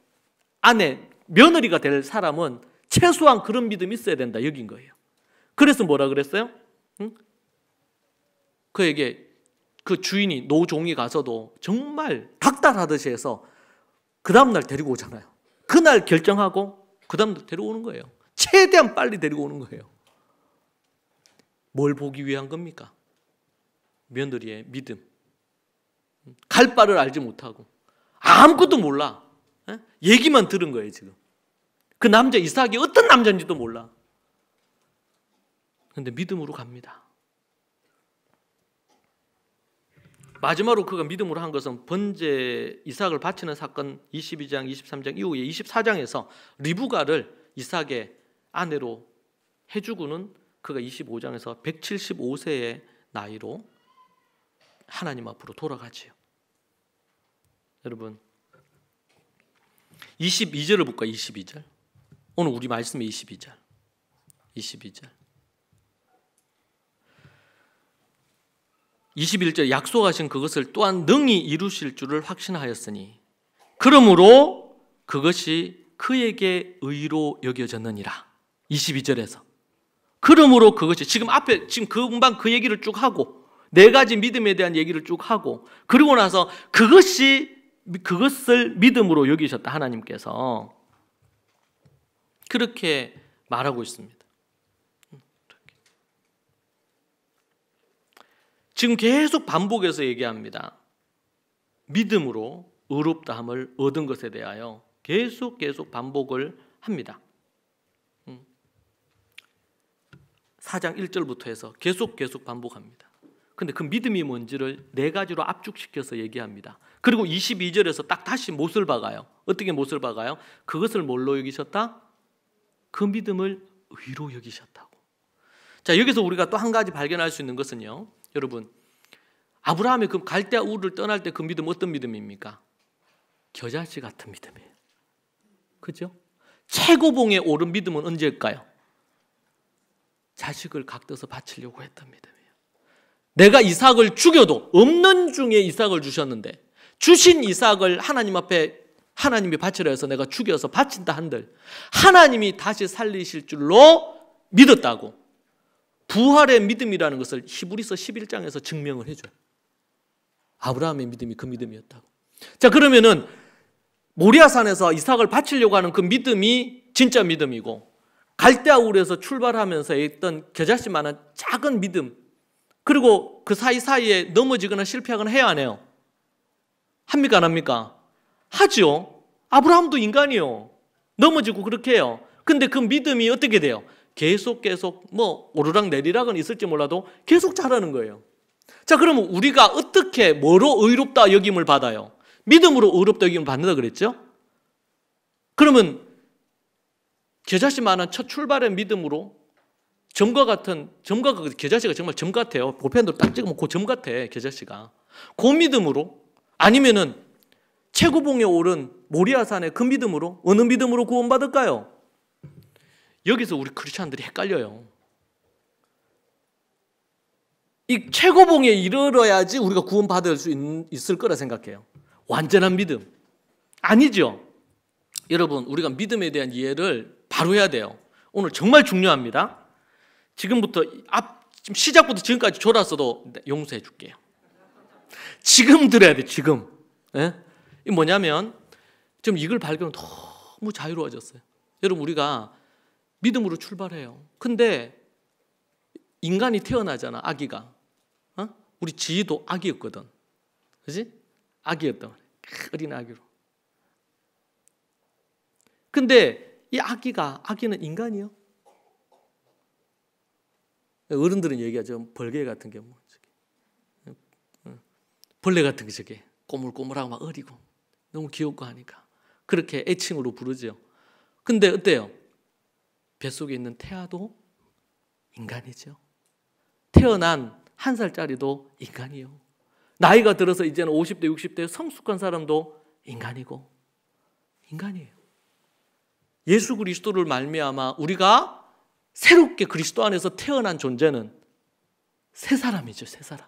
아내 며느리가 될 사람은 최소한 그런 믿음이 있어야 된다 여긴 거예요. 그래서 뭐라 그랬어요? 그에게 그 주인이 노종이 가서도 정말 닥달하듯이 해서 그 다음날 데리고 오잖아요. 그날 결정하고 그 다음날 데려오는 거예요. 최대한 빨리 데리고 오는 거예요. 뭘 보기 위한 겁니까? 며느리의 믿음. 갈 바를 알지 못하고 아무것도 몰라. 얘기만 들은 거예요 지금. 그 남자 이삭이 어떤 남자인지도 몰라. 그런데 믿음으로 갑니다. 마지막으로 그가 믿음으로 한 것은 번제 이삭을 바치는 사건 22장, 23장 이후에 24장에서 리브가를 이삭의 아내로 해주고는 그가 25장에서 175세의 나이로 하나님 앞으로 돌아가지요. 여러분 22절을 볼까요? 22절. 오늘 우리 말씀의 22절. 21절 약속하신 그것을 또한 능히 이루실 줄을 확신하였으니 그러므로 그것이 그에게 의로 여겨졌느니라. 22절에서 그러므로 그것이 지금 금방 그 얘기를 쭉 하고 네 가지 믿음에 대한 얘기를 쭉 하고 그리고 나서 그것을 믿음으로 여기셨다. 하나님께서 그렇게 말하고 있습니다. 지금 계속 반복해서 얘기합니다. 믿음으로 의롭다함을 얻은 것에 대하여 계속 반복을 합니다. 4장 1절부터 해서 계속 반복합니다. 근데 그 믿음이 뭔지를 네 가지로 압축시켜서 얘기합니다. 그리고 22절에서 딱 다시 못을 박아요. 어떻게 못을 박아요? 그것을 뭘로 여기셨다? 그 믿음을 의로 여기셨다고. 자, 여기서 우리가 또 한 가지 발견할 수 있는 것은요, 여러분, 아브라함이 그 갈대아 우르를 떠날 때 그 믿음 어떤 믿음입니까? 겨자씨 같은 믿음이에요. 그죠? 최고봉에 오른 믿음은 언제일까요? 자식을 각져서 바치려고 했던 믿음이에요. 내가 이삭을 죽여도, 없는 중에 이삭을 주셨는데 주신 이삭을 하나님 앞에 하나님이 바치라 해서 내가 죽여서 바친다 한들 하나님이 다시 살리실 줄로 믿었다고. 부활의 믿음이라는 것을 히브리서 11장에서 증명을 해줘요. 아브라함의 믿음이 그 믿음이었다고. 자, 그러면은 모리아산에서 이삭을 바치려고 하는 그 믿음이 진짜 믿음이고, 갈대아 우르에서 출발하면서 있던 겨자씨만한 작은 믿음, 그리고 그 사이사이에 넘어지거나 실패하거나 해야 안 해요? 합니까 안 합니까? 하죠. 아브라함도 인간이요. 넘어지고 그렇게 해요. 근데 그 믿음이 어떻게 돼요? 계속 뭐 오르락 내리락은 있을지 몰라도 계속 자라는 거예요. 자, 그러면 우리가 어떻게 뭐로 의롭다 여김을 받아요? 믿음으로 의롭다 여김을 받는다 그랬죠? 그러면 겨자씨만한 첫 출발의 믿음으로 점과 겨자씨가 정말 점 같아요. 볼펜으로 딱 찍으면 그 점 같아, 겨자씨가. 그 믿음으로, 아니면은 최고봉에 오른 모리아산의 그 믿음으로, 어느 믿음으로 구원받을까요? 여기서 우리 크리스찬들이 헷갈려요. 이 최고봉에 이르러야지 우리가 구원받을 수 있을 거라 생각해요. 완전한 믿음. 아니죠. 여러분, 우리가 믿음에 대한 이해를 바로 해야 돼요. 오늘 정말 중요합니다. 지금부터 지금 시작부터 지금까지 졸았어도 용서해 줄게요. 지금 들어야 돼, 지금. 예? 이 뭐냐면 지금 이걸 발견하면 너무 자유로워졌어요. 여러분, 우리가 믿음으로 출발해요. 근데 인간이 태어나잖아, 아기가. 우리 지희도 아기였거든. 그지? 아기였단 말이야. 어린 아기로. 근데 이 아기는 인간이요? 어른들은 얘기하죠. 벌개 같은 게 뭐, 벌레 같은 게 저게 꼬물꼬물하고 막 어리고 너무 귀엽고 하니까 그렇게 애칭으로 부르죠. 근데 어때요? 뱃속에 있는 태아도 인간이죠. 태어난 1살짜리도 인간이요. 나이가 들어서 이제는 50대, 60대 성숙한 사람도 인간이고 인간이에요. 예수 그리스도를 말미암아 우리가 새롭게 그리스도 안에서 태어난 존재는 새 사람이죠, 새 사람.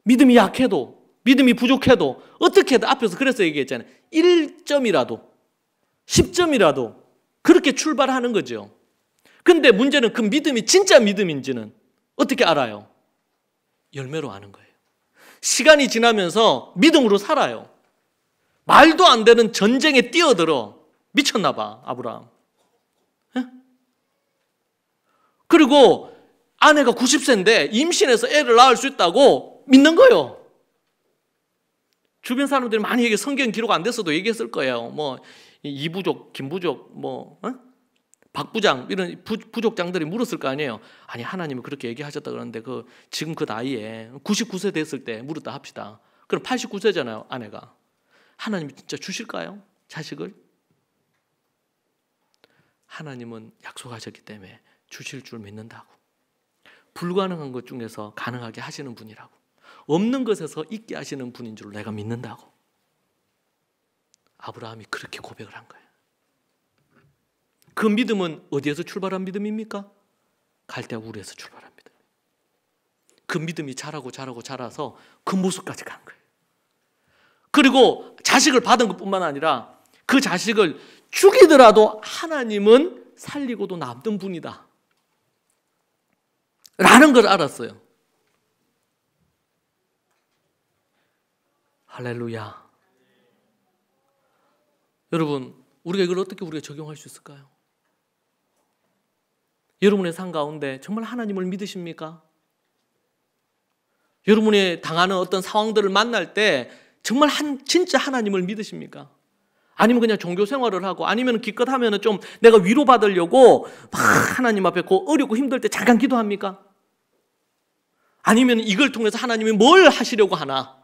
믿음이 약해도, 믿음이 부족해도, 어떻게든 앞에서 그래서 얘기했잖아요. 1점이라도, 10점이라도 그렇게 출발하는 거죠. 근데 문제는 그 믿음이 진짜 믿음인지는 어떻게 알아요? 열매로 아는 거예요. 시간이 지나면서 믿음으로 살아요. 말도 안 되는 전쟁에 뛰어들어. 미쳤나 봐, 아브라함. 그리고 아내가 90세인데 임신해서 애를 낳을 수 있다고 믿는 거예요. 주변 사람들이 많이 얘기해, 성경 기록 안 됐어도 얘기했을 거예요. 뭐 이부족, 김부족, 뭐 박부장 이런 부족장들이 물었을 거 아니에요. 아니, 하나님이 그렇게 얘기하셨다 그러는데 지금 그 나이에 99세 됐을 때 물었다 합시다. 그럼 89세잖아요, 아내가. 하나님이 진짜 주실까요? 자식을? 하나님은 약속하셨기 때문에 주실 줄 믿는다고. 불가능한 것 중에서 가능하게 하시는 분이라고. 없는 것에서 있게 하시는 분인 줄 내가 믿는다고. 아브라함이 그렇게 고백을 한 거예요. 그 믿음은 어디에서 출발한 믿음입니까? 갈대아 우르에서 출발한 믿음. 그 믿음이 자라서 그 모습까지 간 거예요. 그리고 자식을 받은 것뿐만 아니라 그 자식을 죽이더라도 하나님은 살리고도 남는 분이다 라는 걸 알았어요. 할렐루야. 여러분, 우리가 이걸 어떻게 우리가 적용할 수 있을까요? 여러분의 삶 가운데 정말 하나님을 믿으십니까? 여러분이 당하는 어떤 상황들을 만날 때 정말 진짜 하나님을 믿으십니까? 아니면 그냥 종교 생활을 하고, 아니면 기껏 하면은 좀 내가 위로받으려고 막 하나님 앞에 어렵고 힘들 때 잠깐 기도합니까? 아니면 이걸 통해서 하나님이 뭘 하시려고 하나?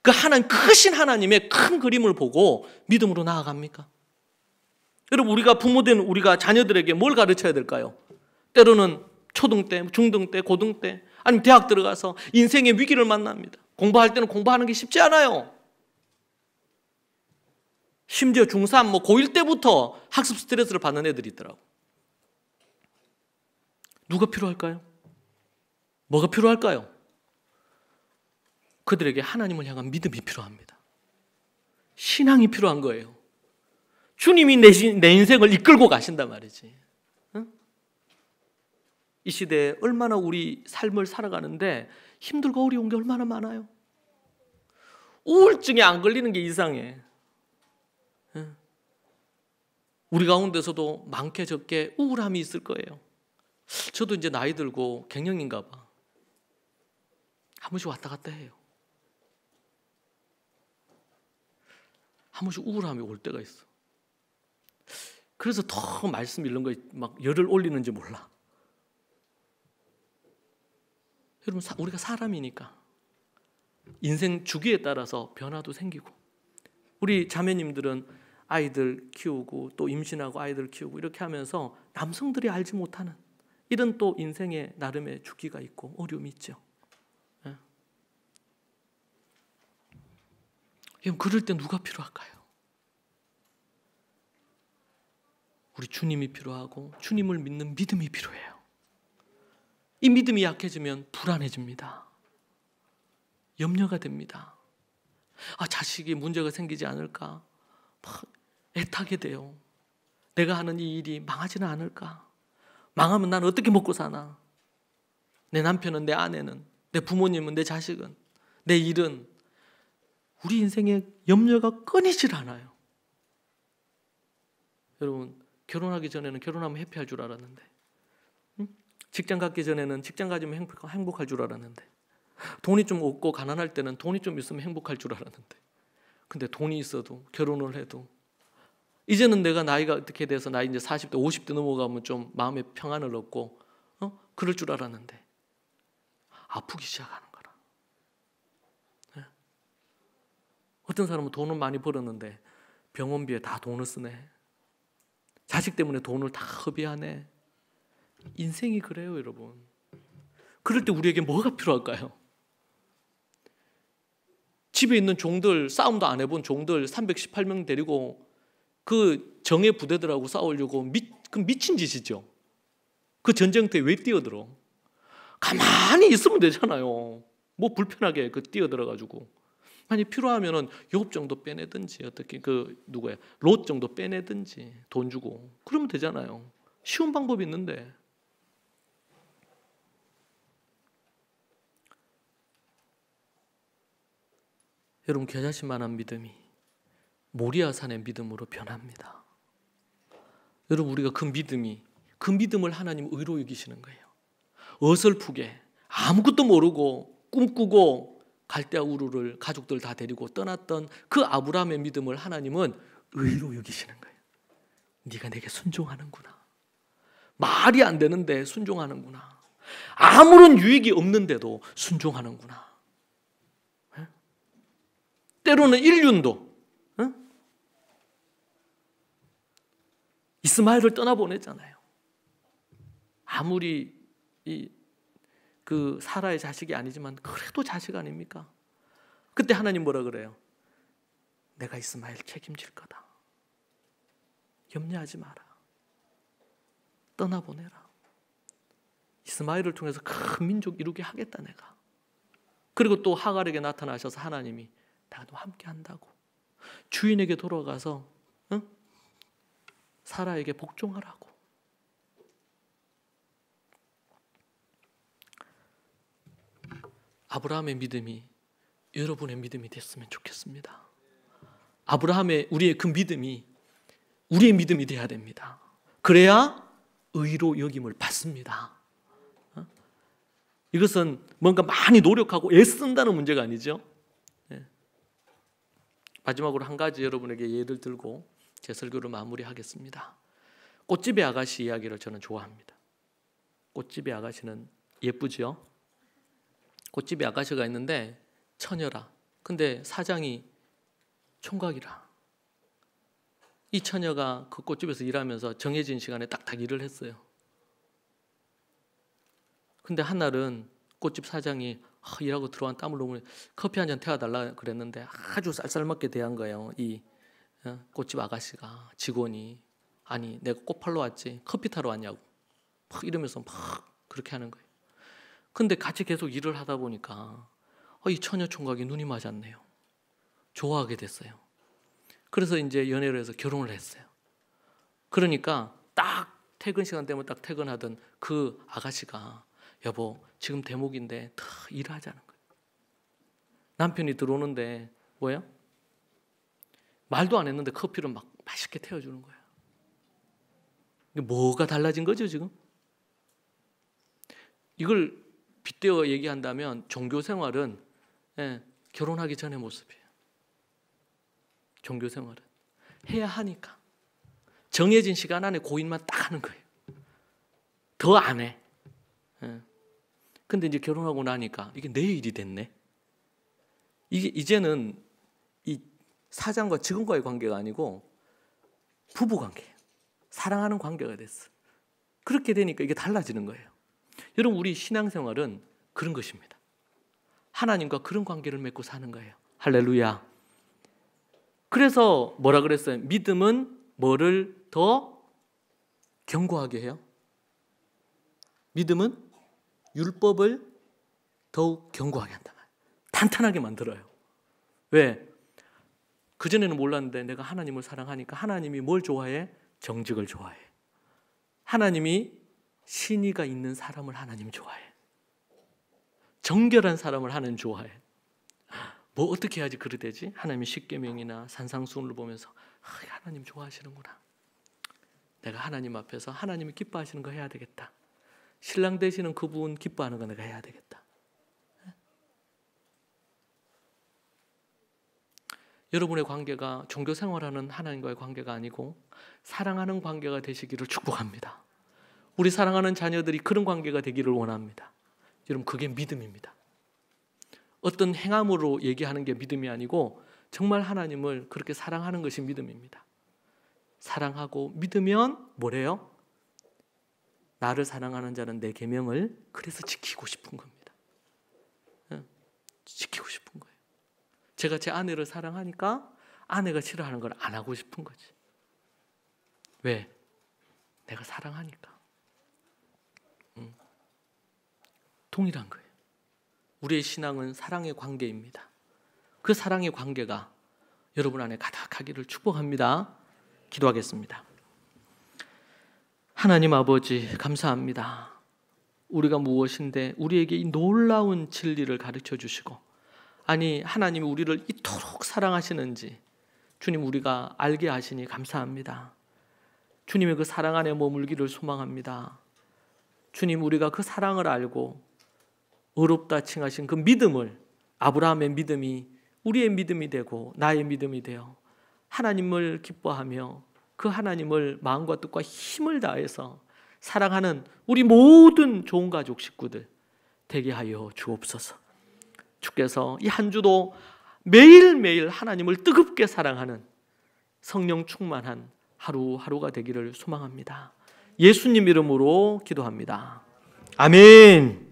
그 하나님, 크신 하나님의 큰 그림을 보고 믿음으로 나아갑니까? 여러분, 우리가 부모된 우리가 자녀들에게 뭘 가르쳐야 될까요? 때로는 초등 때, 중등 때, 고등 때, 아니면 대학 들어가서 인생의 위기를 만납니다. 공부할 때는 공부하는 게 쉽지 않아요. 심지어 중3, 고1 때부터 학습 스트레스를 받는 애들이 있더라고. 누가 필요할까요? 뭐가 필요할까요? 그들에게 하나님을 향한 믿음이 필요합니다. 신앙이 필요한 거예요. 주님이 내 인생을 이끌고 가신단 말이지. 응? 이 시대에 얼마나 우리 삶을 살아가는데 힘들고 어려운 게 얼마나 많아요. 우울증에 안 걸리는 게 이상해. 응? 우리 가운데서도 많게 적게 우울함이 있을 거예요. 저도 이제 나이 들고 갱년인가 봐. 한 번씩 왔다 갔다 해요. 한 번씩 우울함이 올 때가 있어. 그래서 더 말씀 읽는 거에 막 열을 올리는지 몰라. 여러분, 우리가 사람이니까 인생 주기에 따라서 변화도 생기고, 우리 자매님들은 아이들 키우고 또 임신하고 아이들 키우고 이렇게 하면서 남성들이 알지 못하는 이런 또 인생의 나름의 주기가 있고 어려움이 있죠. 예? 그럴 때 누가 필요할까요? 우리 주님이 필요하고 주님을 믿는 믿음이 필요해요. 이 믿음이 약해지면 불안해집니다. 염려가 됩니다. 자식이 문제가 생기지 않을까? 막 애타게 돼요. 내가 하는 이 일이 망하지는 않을까? 망하면 난 어떻게 먹고 사나? 내 남편은, 내 아내는, 내 부모님은, 내 자식은, 내 일은. 우리 인생에 염려가 끊이질 않아요. 여러분, 결혼하기 전에는 결혼하면 해피할 줄 알았는데, 직장 갖기 전에는 직장 가지면 행복할 줄 알았는데, 돈이 좀 없고 가난할 때는 돈이 좀 있으면 행복할 줄 알았는데, 근데 돈이 있어도 결혼을 해도 이제는 내가 나이가 어떻게 돼서 나이 이제 40대 50대 넘어가면 좀 마음의 평안을 얻고 그럴 줄 알았는데 아프기 시작하는 거라. 네. 어떤 사람은 돈을 많이 벌었는데 병원비에 다 돈을 쓰네. 자식 때문에 돈을 다 허비하네. 인생이 그래요, 여러분. 그럴 때 우리에게 뭐가 필요할까요? 집에 있는 종들, 싸움도 안 해본 종들 318명 데리고 그 정예 부대들하고 싸우려고 미친 짓이죠. 그 전쟁터에 왜 뛰어들어? 가만히 있으면 되잖아요. 뭐 불편하게 뛰어들어가지고. 만약 필요하면은 욥 정도 빼내든지, 어떻게 롯 정도 빼내든지 돈 주고 그러면 되잖아요. 쉬운 방법이 있는데. 여러분, 겨자씨만한 믿음이 모리아산의 믿음으로 변합니다. 여러분, 우리가 그 믿음을 하나님 의로 여기시는 거예요. 어설프게 아무것도 모르고 꿈꾸고 갈대아 우르를 가족들 다 데리고 떠났던 그 아브라함의 믿음을 하나님은 의로 여기시는 거예요. 네가 내게 순종하는구나. 말이 안 되는데 순종하는구나. 아무런 유익이 없는데도 순종하는구나. 때로는 인륜도 이스마엘을 떠나보냈잖아요. 아무리 그 사라의 자식이 아니지만 그래도 자식 아닙니까? 그때 하나님 뭐라 그래요? 내가 이스마엘 책임질 거다. 염려하지 마라. 떠나보내라. 이스마엘을 통해서 큰 민족 이루게 하겠다 내가. 그리고 또 하갈에게 나타나셔서 하나님이 내가 너 함께 한다고. 주인에게 돌아가서 사라에게 복종하라고. 아브라함의 믿음이 여러분의 믿음이 됐으면 좋겠습니다. 우리의 그 믿음이 우리의 믿음이 돼야 됩니다. 그래야 의로 여김을 받습니다. 이것은 뭔가 많이 노력하고 애쓴다는 문제가 아니죠. 마지막으로 한 가지 여러분에게 예를 들고 제 설교를 마무리하겠습니다. 꽃집의 아가씨 이야기를 저는 좋아합니다. 꽃집의 아가씨는 예쁘죠? 꽃집의 아가씨가 있는데 처녀라. 근데 사장이 총각이라. 이 처녀가 그 꽃집에서 일하면서 정해진 시간에 딱딱 일을 했어요. 근데 한날은 꽃집 사장이 일하고 들어간 땀을 너무 커피 한 잔 태워달라 그랬는데 아주 쌀쌀맞게 대한 거예요. 이 꽃집 아가씨가, 직원이. 아니 내가 꽃 팔러 왔지 커피 타러 왔냐고 막 이러면서 막 그렇게 하는 거예요. 근데 같이 계속 일을 하다 보니까 이 처녀 총각이 눈이 맞았네요. 좋아하게 됐어요. 그래서 이제 연애를 해서 결혼을 했어요. 그러니까 딱 퇴근 시간 되면 딱 퇴근하던 그 아가씨가 여보 지금 대목인데 더 일하자는 거예요. 남편이 들어오는데 뭐예요? 말도 안 했는데 커피를 막 맛있게 태워주는 거예요. 뭐가 달라진 거죠 지금? 이걸 빗대어 얘기한다면 종교 생활은 결혼하기 전의 모습이에요. 종교 생활은 해야 하니까 정해진 시간 안에 고인만 딱 하는 거예요. 더 안 해. 근데 이제 결혼하고 나니까 이게 내 일이 됐네. 이게 이제는 이 사장과 직원과의 관계가 아니고 부부 관계예요. 사랑하는 관계가 됐어. 그렇게 되니까 이게 달라지는 거예요. 여러분 우리 신앙생활은 그런 것입니다. 하나님과 그런 관계를 맺고 사는 거예요. 할렐루야. 그래서 뭐라 그랬어요? 믿음은 뭐를 더 견고하게 해요? 믿음은 율법을 더욱 견고하게 한다. 탄탄하게 만들어요. 왜? 그전에는 몰랐는데 내가 하나님을 사랑하니까 하나님이 뭘 좋아해? 정직을 좋아해. 하나님이 신의가 있는 사람을 하나님 좋아해. 정결한 사람을 하나님 좋아해. 뭐 어떻게 해야지 그래 되지? 하나님의 십계명이나 산상수훈을 보면서 하나님 좋아하시는구나. 내가 하나님 앞에서 하나님이 기뻐하시는 거 해야 되겠다. 신랑 되시는 그분 기뻐하는 거 내가 해야 되겠다. 여러분의 관계가 종교 생활하는 하나님과의 관계가 아니고 사랑하는 관계가 되시기를 축복합니다. 우리 사랑하는 자녀들이 그런 관계가 되기를 원합니다. 여러분 그게 믿음입니다. 어떤 행함으로 얘기하는 게 믿음이 아니고 정말 하나님을 그렇게 사랑하는 것이 믿음입니다. 사랑하고 믿으면 뭐래요? 나를 사랑하는 자는 내 계명을 그래서 지키고 싶은 겁니다. 지키고 싶은 거예요. 제가 제 아내를 사랑하니까 아내가 싫어하는 걸 안 하고 싶은 거지. 왜? 내가 사랑하니까. 동일한 거예요. 우리의 신앙은 사랑의 관계입니다. 그 사랑의 관계가 여러분 안에 가득하기를 축복합니다. 기도하겠습니다. 하나님 아버지 감사합니다. 우리가 무엇인데 우리에게 이 놀라운 진리를 가르쳐 주시고 아니 하나님이 우리를 이토록 사랑하시는지 주님 우리가 알게 하시니 감사합니다. 주님의 그 사랑 안에 머물기를 소망합니다. 주님 우리가 그 사랑을 알고 어렵다 칭하신 그 믿음을 아브라함의 믿음이 우리의 믿음이 되고 나의 믿음이 되어 하나님을 기뻐하며 그 하나님을 마음과 뜻과 힘을 다해서 사랑하는 우리 모든 좋은 가족 식구들 되게 하여 주옵소서. 주께서 이 한 주도 매일매일 하나님을 뜨겁게 사랑하는 성령 충만한 하루하루가 되기를 소망합니다. 예수님 이름으로 기도합니다. 아멘.